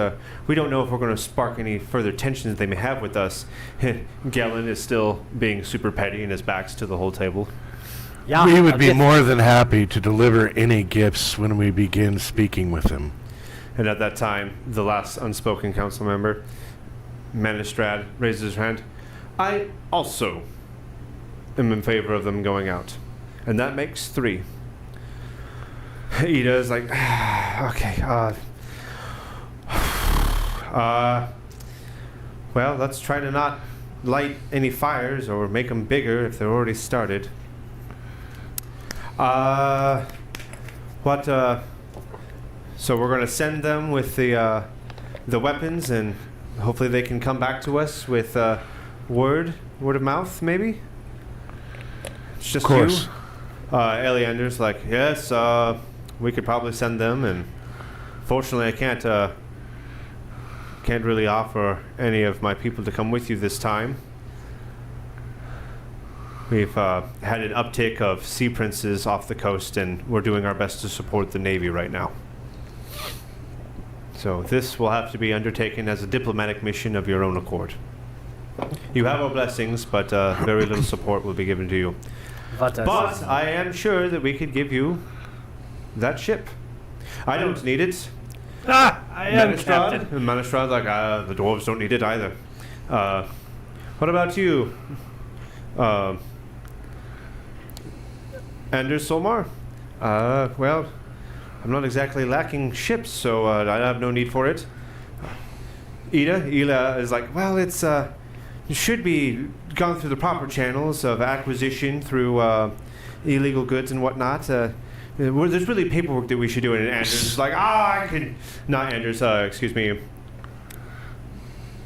We don't know if we're going to spark any further tensions they may have with us. Gellin is still being super petty and his back's to the whole table. Yeah, We would a be gift. more than happy to deliver any gifts when we begin speaking with him. And at that time, the last unspoken council member, Manistrad, raises his hand. I also am in favor of them going out. And that makes 3. Ida is like, okay, well, let's try to not light any fires or make them bigger if they're already started. So we're going to send them with the weapons, and hopefully they can come back to us with word of mouth, maybe? It's just Of course. you? Eleander's like, yes, we could probably send them, and fortunately I can't really offer any of my people to come with you this time. We've had an uptick of sea princes off the coast, and we're doing our best to support the Navy right now. So this will have to be undertaken as a diplomatic mission of your own accord. You have our blessings, but very little support will be given to you. But But I am sure that we could give you that ship. I don't need it. I am captain. Manistrad's like, the dwarves don't need it either. What about you? Anders Solmar? Well, I'm not exactly lacking ships, so I have no need for it. Ila is like, well, it should be gone through the proper channels of acquisition through illegal goods and whatnot. There's really paperwork that we should do, and Anders is like, I could... Not Anders, excuse me.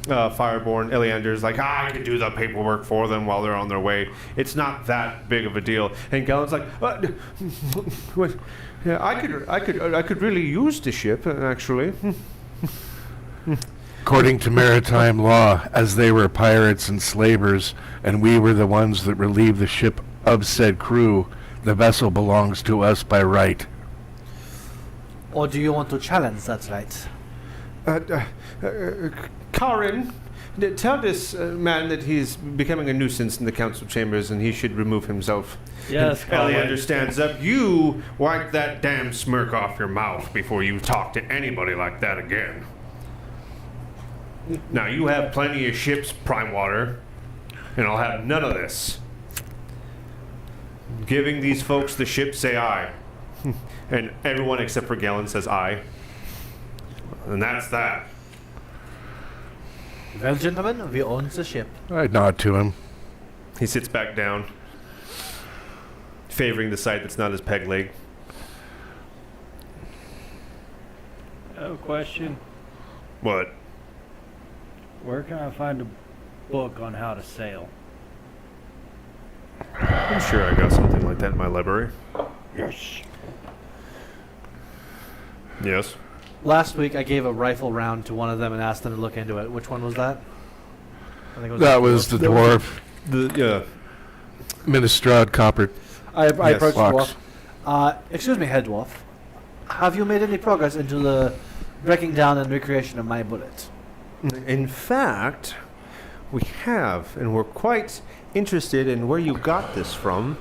Fireborn, Eleander's like, I could do the paperwork for them while they're on their way. It's not that big of a deal. And Gellin's like, what? Yeah, I could really use the ship, actually. According to maritime law, as they were pirates and slavers, and we were the ones that relieved the ship of said crew, the vessel belongs to us by right. or do you want to challenge that right? Karin, tell this man that he's becoming a nuisance in the council chambers and he should remove himself. Yes, And Eleander Conway. stands up. You wipe that damn smirk off your mouth before you talk to anybody like that again. Now, you have plenty of ships, Prime Water, and I'll have none of this. Giving these folks the ship, say aye. And everyone except for Gellin says aye. And that's that. Well, gentlemen, we own the ship. I nod to him. He sits back down, favoring the side that's not his peg leg. a question. What? Where can I find a book on how to sail? I'm sure I got something like that in my library. Yes. Yes. Last week, I gave a rifle round to one of them and asked them to look into it. Which one was that? I think it That was the dwarf. The Ministrad Copper. I Yes. approached the Fox. dwarf. Excuse me, head dwarf. Have you made any progress into the breaking down and recreation of my bullets? In fact, we have, and we're quite interested in where you got this from.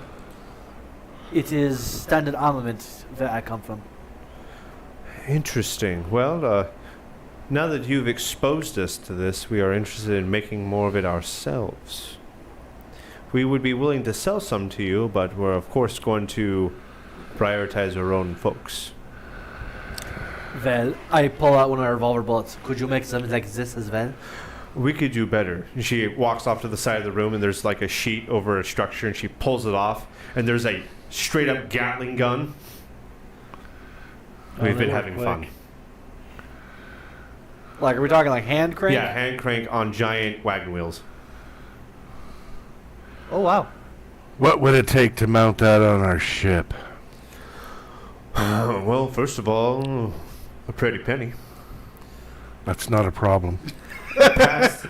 It is standard armament where I come from. Interesting. Well, now that you've exposed us to this, we are interested in making more of it ourselves. We would be willing to sell some to you, but we're of course going to prioritize our own folks. Well, I pull out one of my revolver bullets. Could you make something like this as well? We could do better. She walks off to the side of the room, and there's like a sheet over a structure, and she pulls it off, and there's a straight up Gatling gun. Oh, We've they been work having quick. fun. Like, are we talking like hand crank? Yeah, hand crank on giant wagon wheels. Oh, wow. What would it take to mount that on our ship? Well, first of all, a pretty penny. That's not a problem. Pass.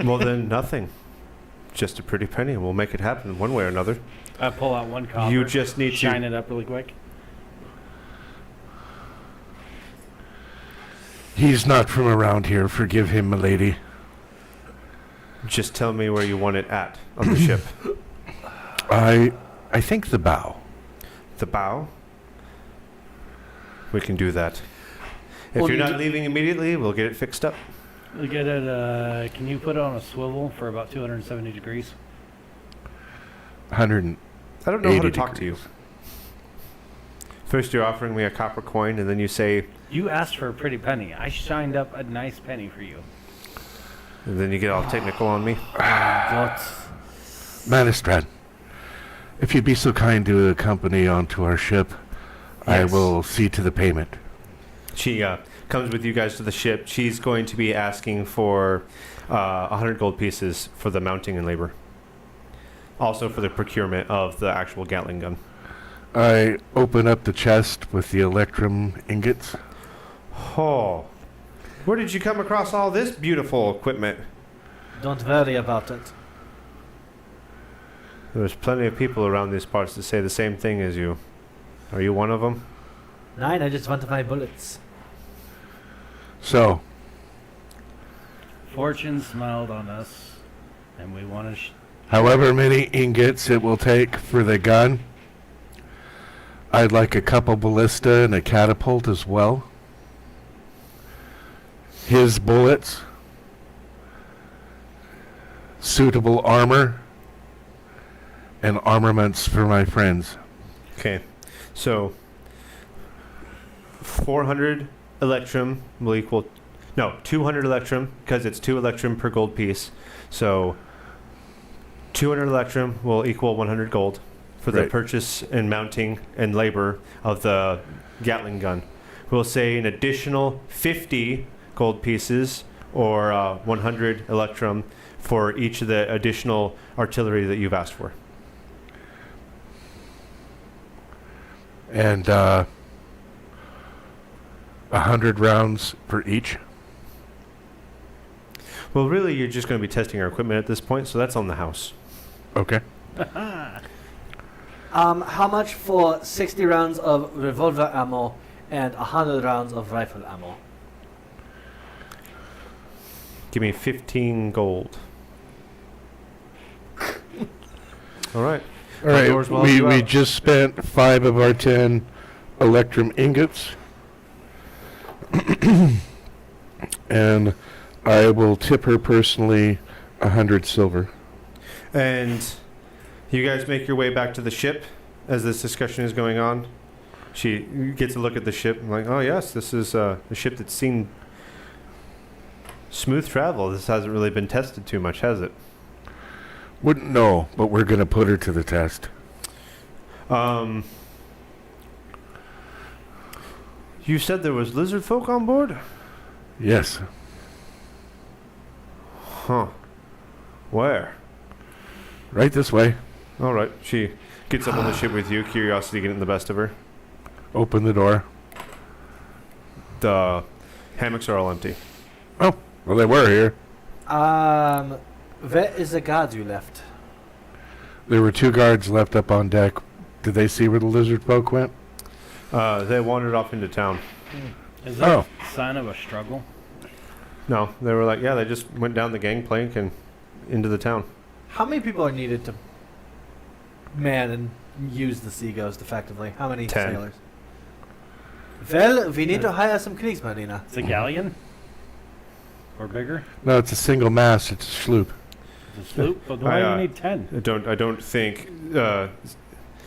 Well, then nothing. Just a pretty penny, and we'll make it happen one way or another. I pull out one copper. You just need to- shine it up really quick. He's not from around here. Forgive him, milady. Just tell me where you want it at on the ship. I think the bow. The bow? We can do that. If Well, you're you not d- leaving immediately, we'll get it fixed up. We get it. Can you put it on a swivel for about 270 degrees? 100. I don't know how to 80 talk to you. degrees. First, you're offering me a copper coin, and then you say, You asked for a pretty penny. I shined up a nice penny for you. and then you get all technical on me. God. Manistrad, if you'd be so kind to accompany onto our ship, I Yes. will see to the payment. She comes with you guys to the ship. She's going to be asking for 100 gold pieces for the mounting and labor. Also for the procurement of the actual Gatling gun. I open up the chest with the electrum ingots. Oh. Where did you come across all this beautiful equipment? Don't worry about it. There's plenty of people around these parts that say the same thing as you. Are you one of them? Nine, I just want my bullets. So, Fortune smiled on us, and we want to. however many ingots it will take for the gun, I'd like a couple ballista and a catapult as well. His bullets, suitable armor, and armaments for my friends. Okay. So 400 electrum will equal 200 electrum because it's 2 electrum per gold piece. So 200 electrum will equal 100 gold for the Right. purchase and mounting and labor of the Gatling gun. We'll say an additional 50 gold pieces or 100 electrum for each of the additional artillery that you've asked for. And 100 rounds for each. Well, really, you're just going to be testing our equipment at this point, so that's on the house. Okay. How much for 60 rounds of revolver ammo and 100 rounds of rifle ammo? Give me 15 gold. All right. All right, Outdoors will help we you out. just spent 5 of our 10 electrum ingots. And I will tip her personally 100 silver. And you guys make your way back to the ship as this discussion is going on. She gets a look at the ship. I'm like, oh, yes, this is a ship that's seen smooth travel. This hasn't really been tested too much, has it? Wouldn't know, but we're going to put her to the You said there was lizard folk on board? Yes. Huh. Where? Right this way. All right. She gets up on the ship with you, curiosity getting the best of her. Open the door. The hammocks are all empty. Oh, well, they were here. Where is the guards you left? There were 2 guards left up on deck. Did they see where the lizard folk went? They wandered off into town. Is that a sign of a struggle? No, they were like, yeah, they just went down the gangplank and into the town. How many people are needed to man and use the Sea Ghost effectively? How many 10. sailors? Well, we need to hire some Kriegsmarine. It's a galleon? Or bigger? No, it's a single mast. It's a sloop. It's a sloop? But why do you need 10? I don't think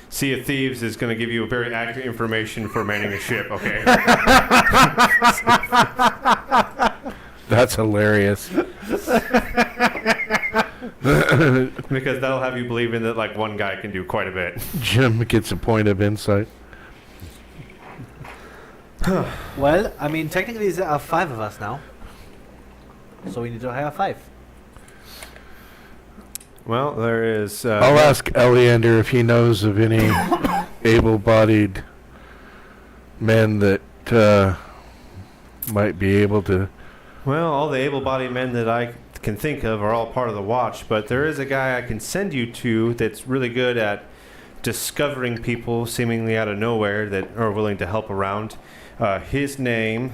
Sea of Thieves is going to give you very accurate information for manning a ship, okay? That's hilarious. Because that'll have you believing that like one guy can do quite a bit. Jim gets a point of insight. Well, I mean, technically there are 5 of us now. So we need to hire 5. Well, there is... I'll ask Eleander if he knows of any able-bodied men that might be able to... Well, all the able-bodied men that I can think of are all part of the watch, but there is a guy I can send you to that's really good at discovering people seemingly out of nowhere that are willing to help around. His name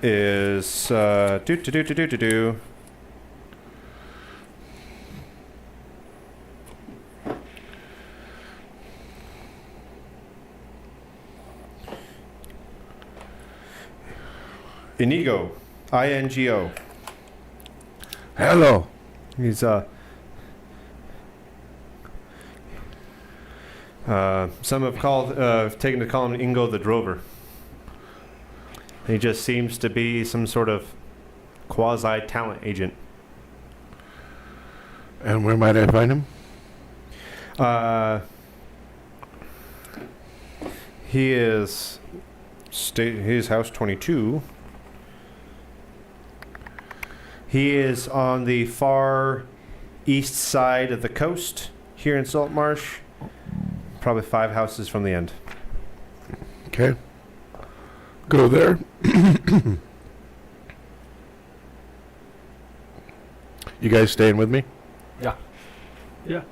is Inigo, I-N-G-O. Hello. He's some have called taken to call him Ingo the Drover. He just seems to be some sort of quasi talent agent. And where might I find him? He is his house 22. He is on the far east side of the coast here in Saltmarsh. Probably 5 houses from the end. Okay. Go there. You guys staying with me? Yeah. Yeah.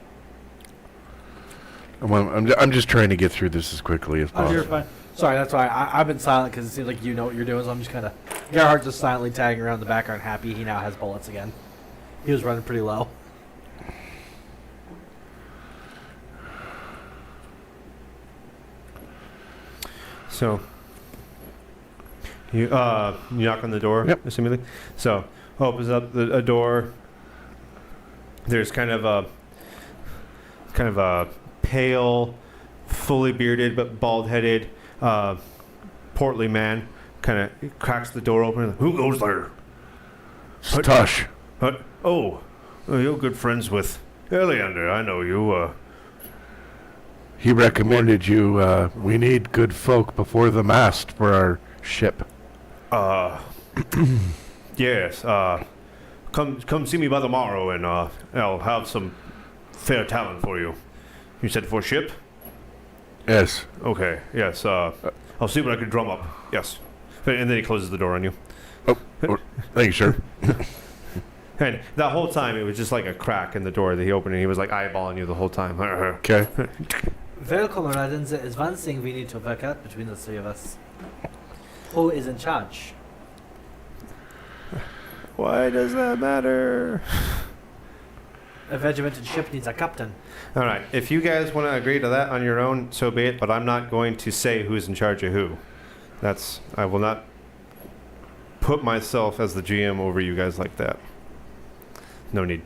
I'm just trying to get through this as quickly as Oh, you're possible. fine. Sorry, that's why I've been silent because it seems like you know what you're doing. So I'm just kind of Gerhardt's just silently tagging around the background, happy he now has bullets again. He was running pretty low. So you knock on the door, Yep. assumingly. So opens up a door. There's kind of a pale, fully bearded but bald-headed, portly man. Kind of cracks the door open. Who goes there? Tush. Oh, you're good friends with Eleander. I know you. He recommended you. We need good folk before the mast for our ship. Yes. Come see me by the morrow, and I'll have some fair talent for you. You said for ship? Yes. Okay. Yes. I'll see what I can drum up. Yes. And then he closes the door on you. Thank you, sir. And that whole time, it was just like a crack in the door that he opened, and he was like eyeballing you the whole time. Okay. Well, comrades, there is one thing we need to work out between the 3 of us. Who is in charge? Why does that matter? A regimented ship needs a captain. All right. If you guys want to agree to that on your own, so be it. But I'm not going to say who's in charge of who. I will not put myself as the GM over you guys like that. No need.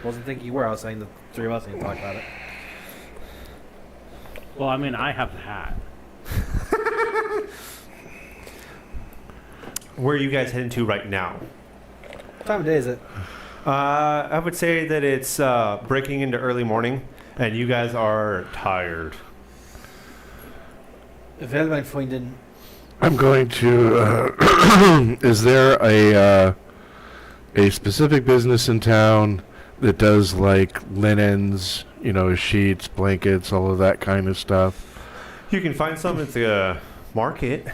Wasn't thinking you were. I was saying the 3 of us need to talk about it. Well, I mean, I have the hat. Where are you guys heading to right now? What time of day is it? I would say that it's breaking into early morning, and you guys are tired. Wel, mijn vriendin. I'm going to. Is there a specific business in town that does like linens, sheets, blankets, all of that kind of stuff? You can find some at the market.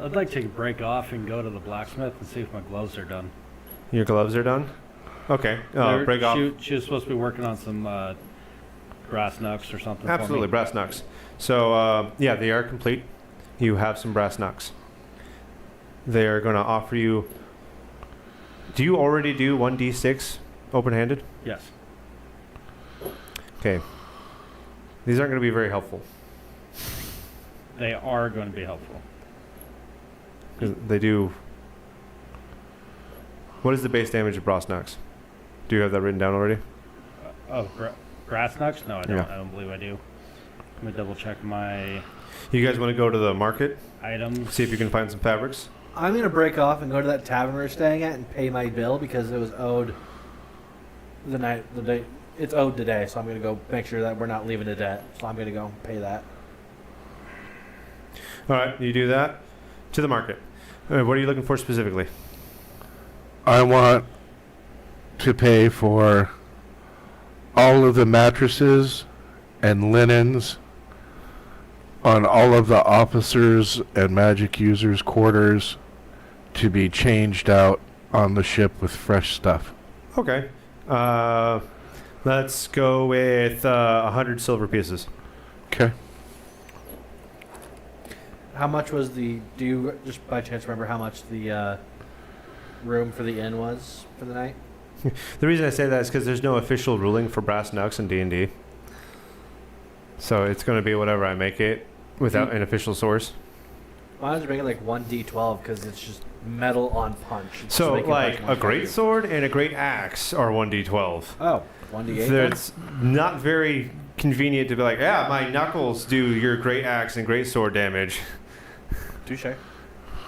I'd like to break off and go to the blacksmith and see if my gloves are done. Your gloves are done? Okay. They're- Break off. She was supposed to be working on some brass knucks or something. Absolutely, For me. brass knucks. So, yeah, they are complete. You have some brass knucks. They are going to offer you. Do you already do 1d6 open-handed? Yes. Okay. These aren't going to be very helpful. They are going to be helpful. 'Cause they do. What is the base damage of brass knucks? Do you have that written down already? Brass knucks? No, I don't. Yeah. I don't believe I do. Let me double check my You guys want to go to the market, items. see if you can find some fabrics? I'm going to break off and go to that tavern we're staying at and pay my bill because it was owed the day. It's owed today, so I'm going to go make sure that we're not leaving a debt. So I'm going to go pay that. All right, you do that. To the market. All right, what are you looking for specifically? I want to pay for all of the mattresses and linens on all of the officers and magic users' quarters to be changed out on the ship with fresh stuff. Okay. Let's go with 100 silver pieces. Okay. How much was do you just by chance remember how much the room for the inn was for the night? The reason I say that is because there's no official ruling for brass knucks in D&D. So it's going to be whatever I make it without an official source. Why don't you make it like 1d12 because it's just metal on punch. Just So make it like a 1d12. great sword and a great axe are 1d12. Oh, 1d8 then? It's not very convenient to be like, yeah, my knuckles do your great axe and great sword damage. Touche.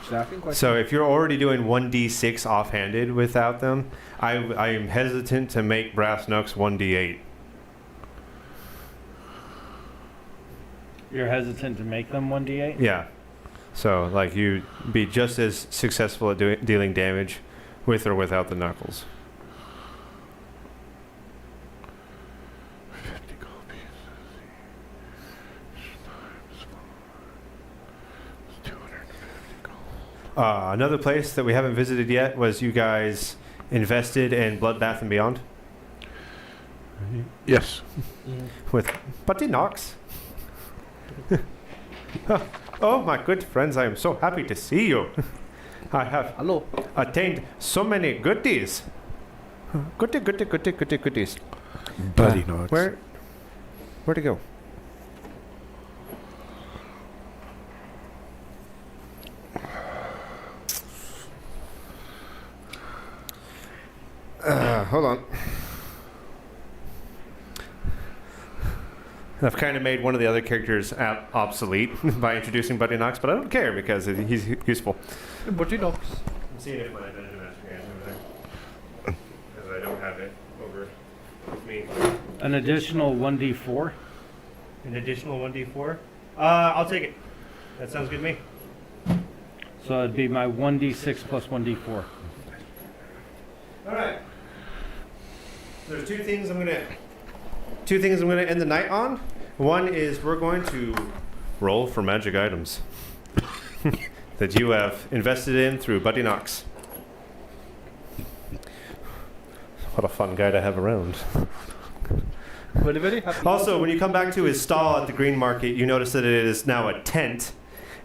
Shocking question. So if you're already doing 1d6 offhanded without them, I am hesitant to make brass knucks 1d8. You're hesitant to make them 1d8? Yeah. So like you'd be just as successful at dealing damage with or without the knuckles. 50 gold pieces. Times 4. 250 gold. Another place that we haven't visited yet was you guys invested in Bloodbath and Beyond Yes. with Putty Knox. Oh, my good friends, I am so happy to see you. I have Hello. attained so many goodies. Goodies. Buddy Knox. Where'd it go? Hold on. I've kind of made one of the other characters obsolete by introducing Buddy Knox, but I don't care because he's useful. But you know. I'm seeing if my Dungeon Master has over there. Because I don't have it over with me. An additional 1d4? An additional 1d4? I'll take it. That sounds good to me. So it'd be my 1d6 plus 1d4. Alright. There's two things I'm gonna end the night on. One is we're going to roll for magic items that you have invested in through Buddy Knox. What a fun guy to have around. Very happy. Also, when you come back to his stall at the Green Market, you notice that it is now a tent,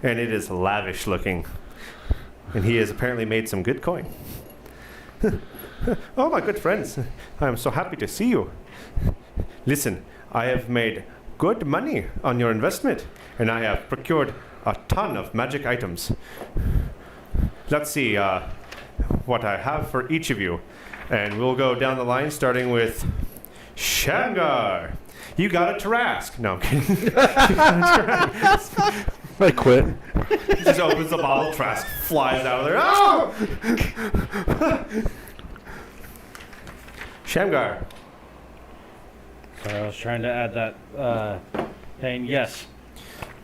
and it is lavish looking. And he has apparently made some good coin. Oh, my good friends, I am so happy to see you. Listen, I have made good money on your investment, and I have procured a ton of magic items. Let's see what I have for each of you. And we'll go down the line, starting with Shamgar. You got a Tarask. No, I'm kidding. I quit. He just opens the bottle, Trask flies out of there. Oh! Shamgar. So I was trying to add that thing. Yes.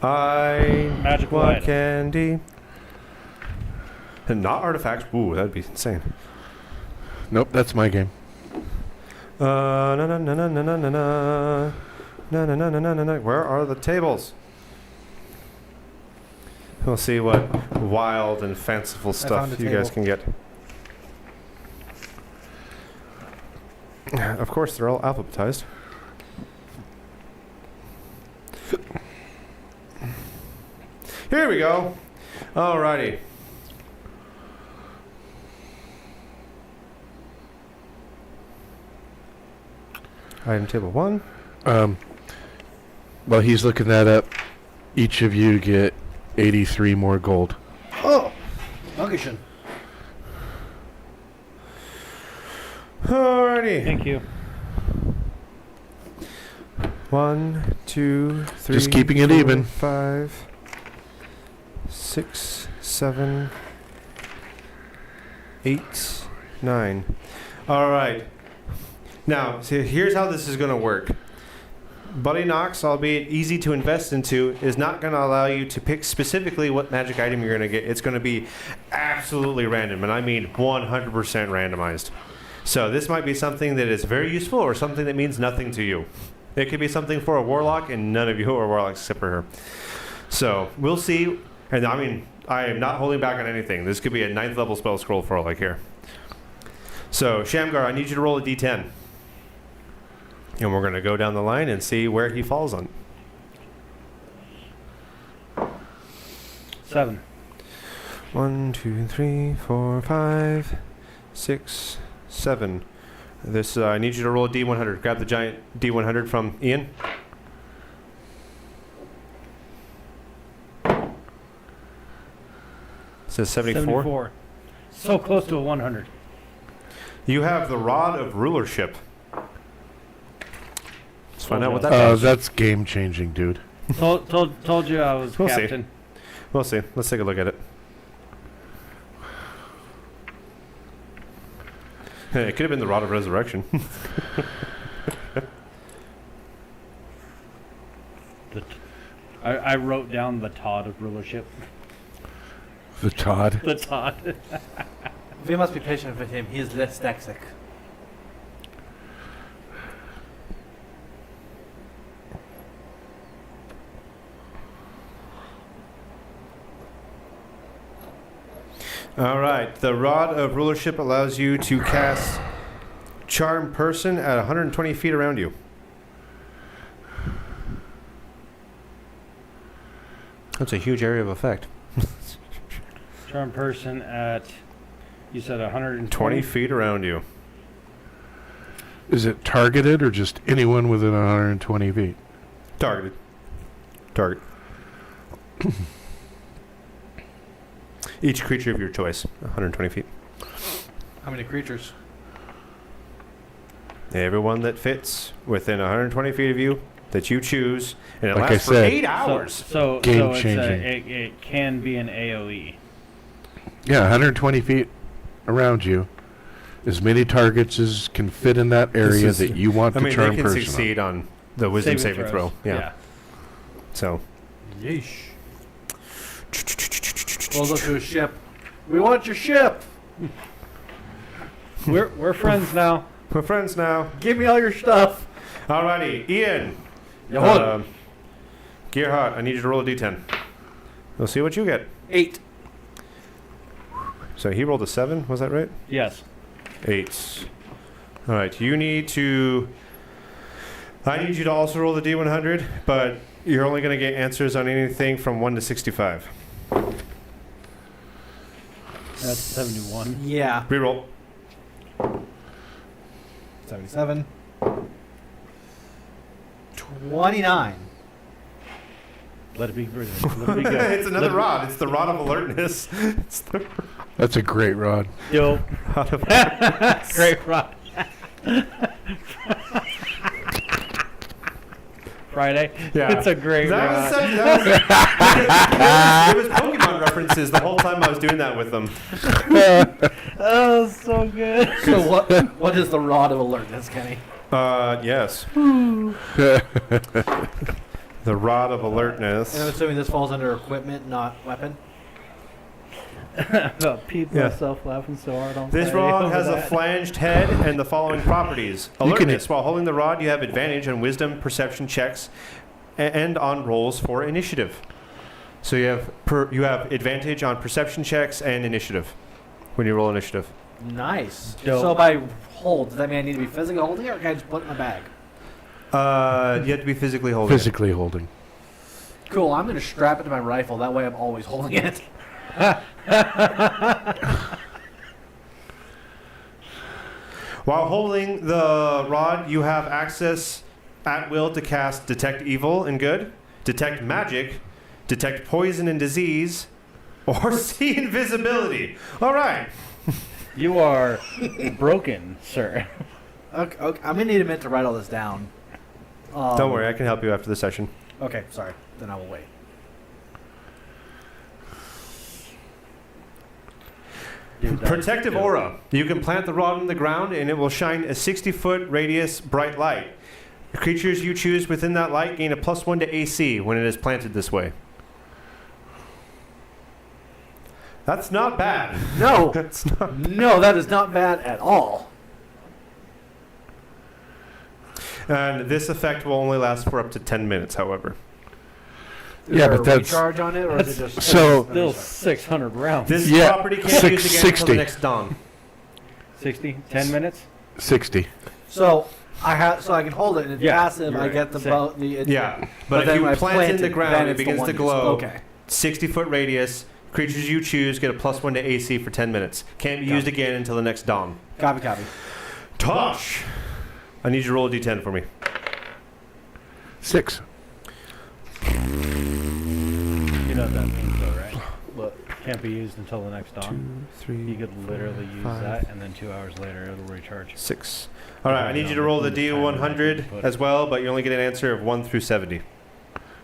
I Magical want item. candy. And not artifacts. Ooh, that'd be insane. Nope, that's my game. Na na na na na na na na na na na na na. Where are the tables? We'll see what wild and fanciful found stuff a you guys table. can get. Of course, they're all alphabetized. Here we go. Alrighty. Item table 1. While he's looking that up, each of you get 83 more gold. Oh, Monkishin. Alrighty. Thank you. 1, 2, 3. Just keeping it 4, even. 5, 6, 7, 8, 9. All right. Now, see, here's how this is going to work. Buddy Knox, albeit easy to invest into, is not going to allow you to pick specifically what magic item you're going to get. It's going to be absolutely random, and I mean 100% randomized. So this might be something that is very useful or something that means nothing to you. It could be something for a warlock, and none of you are warlocks except for her. So we'll see. And I mean, I am not holding back on anything. This could be a 9th level spell scroll for all I care. So Shamgar, I need you to roll a d10. And we're going to go down the line and see where he falls on. 7. 1, 2, 3, 4, 5, 6, 7. This I need you to roll a d100. Grab the giant d100 from Ian. It says 74. So close to a 100. You have the Rod of Rulership. Let's find out what that Oh, does. that's game changing, dude. Told you I was We'll see. captain. We'll see. Let's take a look at it. Hey, it could have been the Rod of Resurrection. I wrote down the Todd of rulership. The Todd. The Todd. We must be patient with him. He is dyslexic. All right. The Rod of Rulership allows you to cast Charm Person at 120 feet around you. That's a huge area of effect. Charm person at, you said 120? 20 feet around you. Is it targeted or just anyone within 120 feet? Targeted. Target. Each creature of your choice, 120 feet. How many creatures? Everyone that fits within 120 feet of you that you choose, and it Like I lasts for said. 8 hours. So Game it's changing. it can be an AoE. Yeah, 120 feet around you. As many targets as can fit in that area is- that you want I to mean, charm they can person on. succeed on the wisdom saving throw. throws. Yeah. So. Yeesh. Rolls up to a ship. We want your ship. We're friends now. We're friends now. Give me all your stuff. Alrighty, Ian. Yeah, hold. Gearhart, I need you to roll a d10. We'll see what you get. 8. So he rolled a 7, was that right? Yes. 8. Alright, you need to... I need you to also roll the d100, but you're only going to get answers on anything from 1 to 65. That's 71. Yeah. Reroll. 77. 29. Let it be good. Let it be good. It's another rod. It's the Rod of Alertness. It's the That's a great rod. Yo. Rod of... Great rod. Friday. Yeah. It's a great That rod. was such, it was Pokemon references the whole time I was doing that with them. Oh, so good. So what is the rod of alertness, Kenny? Yes. The Rod of Alertness. And I'm assuming this falls under equipment, not weapon. About people Yeah. myself laughing so hard on This Friday rod over has a that. flanged head and the following properties. You can- Alertness. While holding the rod, you have advantage on wisdom, perception checks, and on rolls for initiative. So you have advantage on perception checks and initiative when you roll initiative. Nice. Dope. So by hold, does that mean I need to be physically holding it, or can I just put it in my bag? You have to be physically holding it. Physically holding. Cool. I'm going to strap it to my rifle. That way I'm always holding it. While holding the rod, you have access at will to cast Detect Evil and Good, Detect Magic, Detect Poison and Disease, or See Invisibility. All right. You are broken, sir. Okay, I'm going to need a minute to write all this down. Don't worry, I can help you after the session. Okay, sorry. Then I will wait. Dude, that is Protective good. Aura. You can plant the rod on the ground and it will shine a 60-foot radius bright light. The creatures you choose within that light gain a +1 to AC when it is planted this way. That's not bad. No. That's not. No, that is not bad at all. And this effect will only last for up to 10 minutes, however. Is Yeah, there but a that's- recharge on it, or is it just So- Still 600 rounds. This Yeah, property can't be used again until 60. the next dawn. 60? 10 minutes? 60. So I can hold it, and it's Yeah, passive. you're I right. get the Same. boat. Yeah, but But if then you when I plant it in plant the it, ground, then it it's the begins one to that's- glow. okay. 60-foot radius. Creatures you choose get a +1 to AC for 10 minutes. Can't be used again until the next dawn. Copy. Tosh! I need you to roll a d10 for me. 6. You know what that means, though, right? Look, Can't be used until the next dawn. 2, 3, You could literally use 5. that, and then 2 hours later it'll recharge. 6. All right, I need you to roll the D100 as well, but you only get an answer of 1 through 70.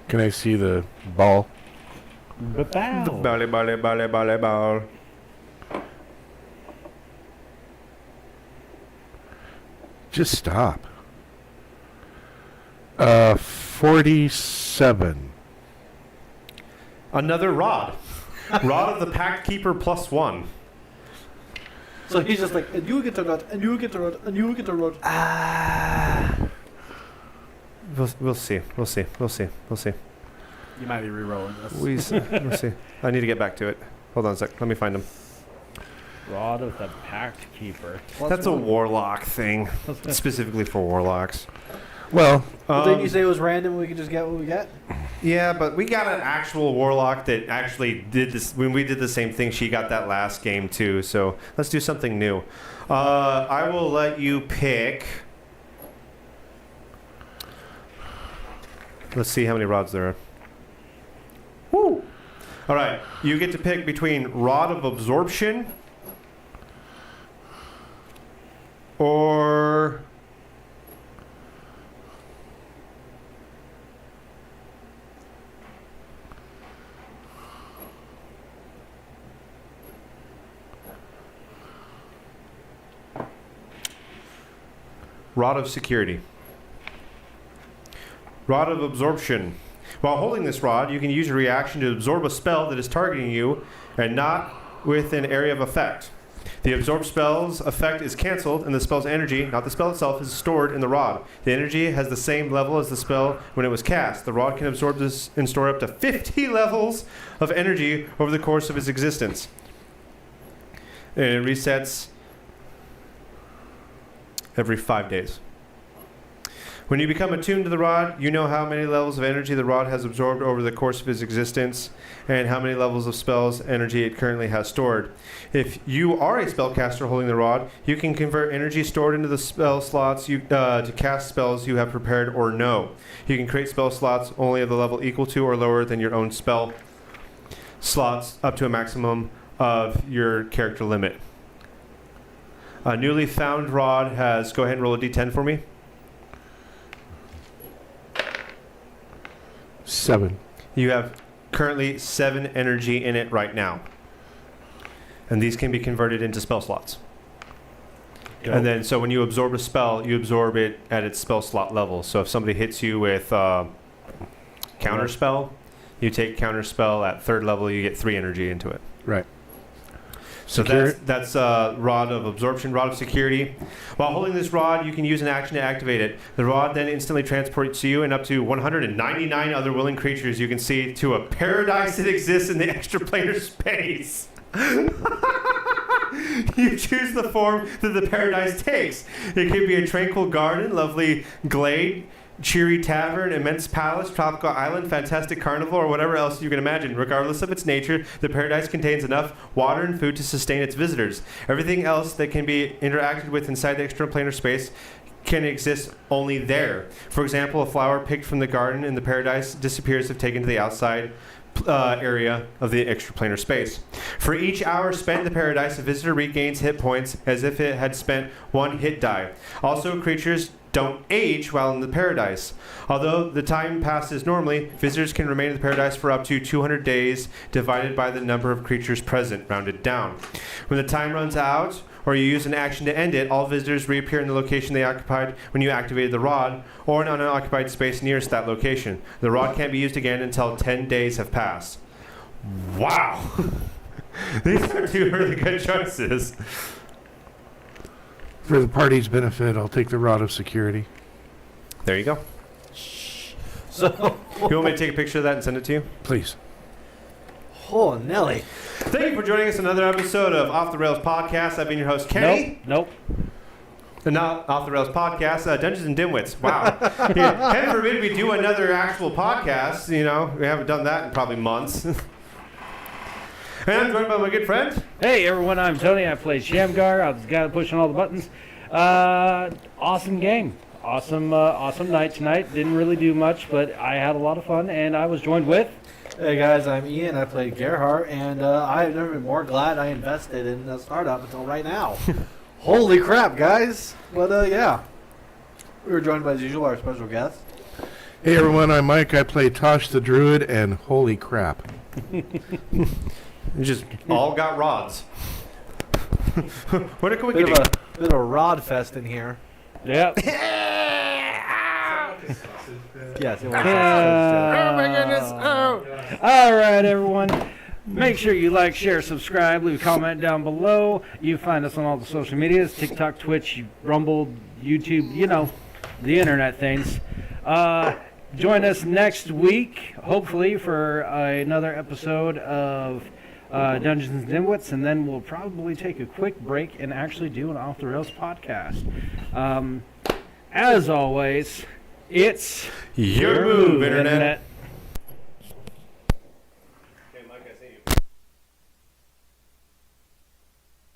Can I see the ball? Ba-bow. Ball. Just stop. 47. Another rod. Rod of the Pact Keeper +1. so he's just like, and you get the rod, and you get the rod, and you get the rod. We'll see. We'll see. You might be re-rolling this. We'll see. I need to get back to it. Hold on a sec. Let me find him. Rod of the Pact Keeper. That's a warlock thing, specifically for warlocks. Well, But didn't you say it was random? We could just get what we get. Yeah, but we got an actual warlock that actually did this. When we did the same thing, she got that last game too. So let's do something new. I will let you pick. Let's see how many rods there are. Woo! All right, you get to pick between Rod of Absorption or Rod of Security. Rod of Absorption. While holding this rod, you can use your reaction to absorb a spell that is targeting you and not with an area of effect. The absorb spell's effect is cancelled, and the spell's energy, not the spell itself, is stored in the rod. The energy has the same level as the spell when it was cast. The rod can absorb this and store up to 50 levels of energy over the course of its existence. And it resets every 5 days. When you become attuned to the rod, you know how many levels of energy the rod has absorbed over the course of its existence and how many levels of spells energy it currently has stored. If you are a spellcaster holding the rod, you can convert energy stored into the spell slots to cast spells you have prepared or know. You can create spell slots only of the level equal to or lower than your own spell slots up to a maximum of your character limit. A newly found rod has... Go ahead and roll a d10 for me. 7. You have currently 7 energy in it right now. And these can be converted into spell slots. Dope. And then, so when you absorb a spell, you absorb it at its spell slot level. So if somebody hits you with Counterspell. You take Counterspell at 3rd level, you get 3 energy into it. Right. So that's Rod of Absorption, Rod of Security. While holding this rod, you can use an action to activate it. The rod then instantly transports you and up to 199 other willing creatures you can see to a paradise that exists in the extraplanar space. You choose the form that the paradise takes. It could be a tranquil garden, lovely glade, cheery tavern, immense palace, tropical island, fantastic carnival, or whatever else you can imagine. Regardless of its nature, the paradise contains enough water and food to sustain its visitors. Everything else that can be interacted with inside the extraplanar space can exist only there. For example, a flower picked from the garden in the paradise disappears if taken to the outside area of the extraplanar space. For each hour spent in the paradise, a visitor regains hit points as if it had spent 1 hit die. Also, creatures don't age while in the paradise. Although the time passes normally, visitors can remain in the paradise for up to 200 days, divided by the number of creatures present, rounded down. When the time runs out, or you use an action to end it, all visitors reappear in the location they occupied when you activated the rod, or in an unoccupied space nearest that location. The rod can't be used again until 10 days have passed. Wow! These are 2 really good choices. For the party's benefit, I'll take the Rod of Security. There you go. So, You want me to take a picture of that and send it to you? Please. oh, Nelly. Thank you for joining us on another episode of Off the Rails Podcast. I've been your host, Kenny. Nope. The Not Off the Rails Podcast, Dungeons and Dimwits. Wow. Heaven forbid we do another actual podcast. You know, we haven't done that in probably months. And I'm joined by my good friend. Hey everyone, I'm Tony. I play Shamgar. I was the guy pushing all the buttons. Awesome game. Awesome night tonight. Didn't really do much, but I had a lot of fun, and I was joined with... Hey guys, I'm Ian. I played Gerhardt, and I've never been more glad I invested in the startup until right now. Holy crap, guys! But yeah, we were joined by, as usual, our special guest. Hey everyone, I'm Mike. I play Tosh the Druid, and holy crap. We just all got rods. What can we Bit get? of a rod fest in here. Yep. Yes, it was. Oh my goodness! Oh. All right, everyone. Make sure you like, share, subscribe, leave a comment down below. You find us on all the social medias, TikTok, Twitch, Rumble, YouTube, you know, the internet things. Join us next week, hopefully, for another episode of Dungeons and Dimwits, and then we'll probably take a quick break and actually do an Off the Rails podcast. As always, it's Your move, Internet.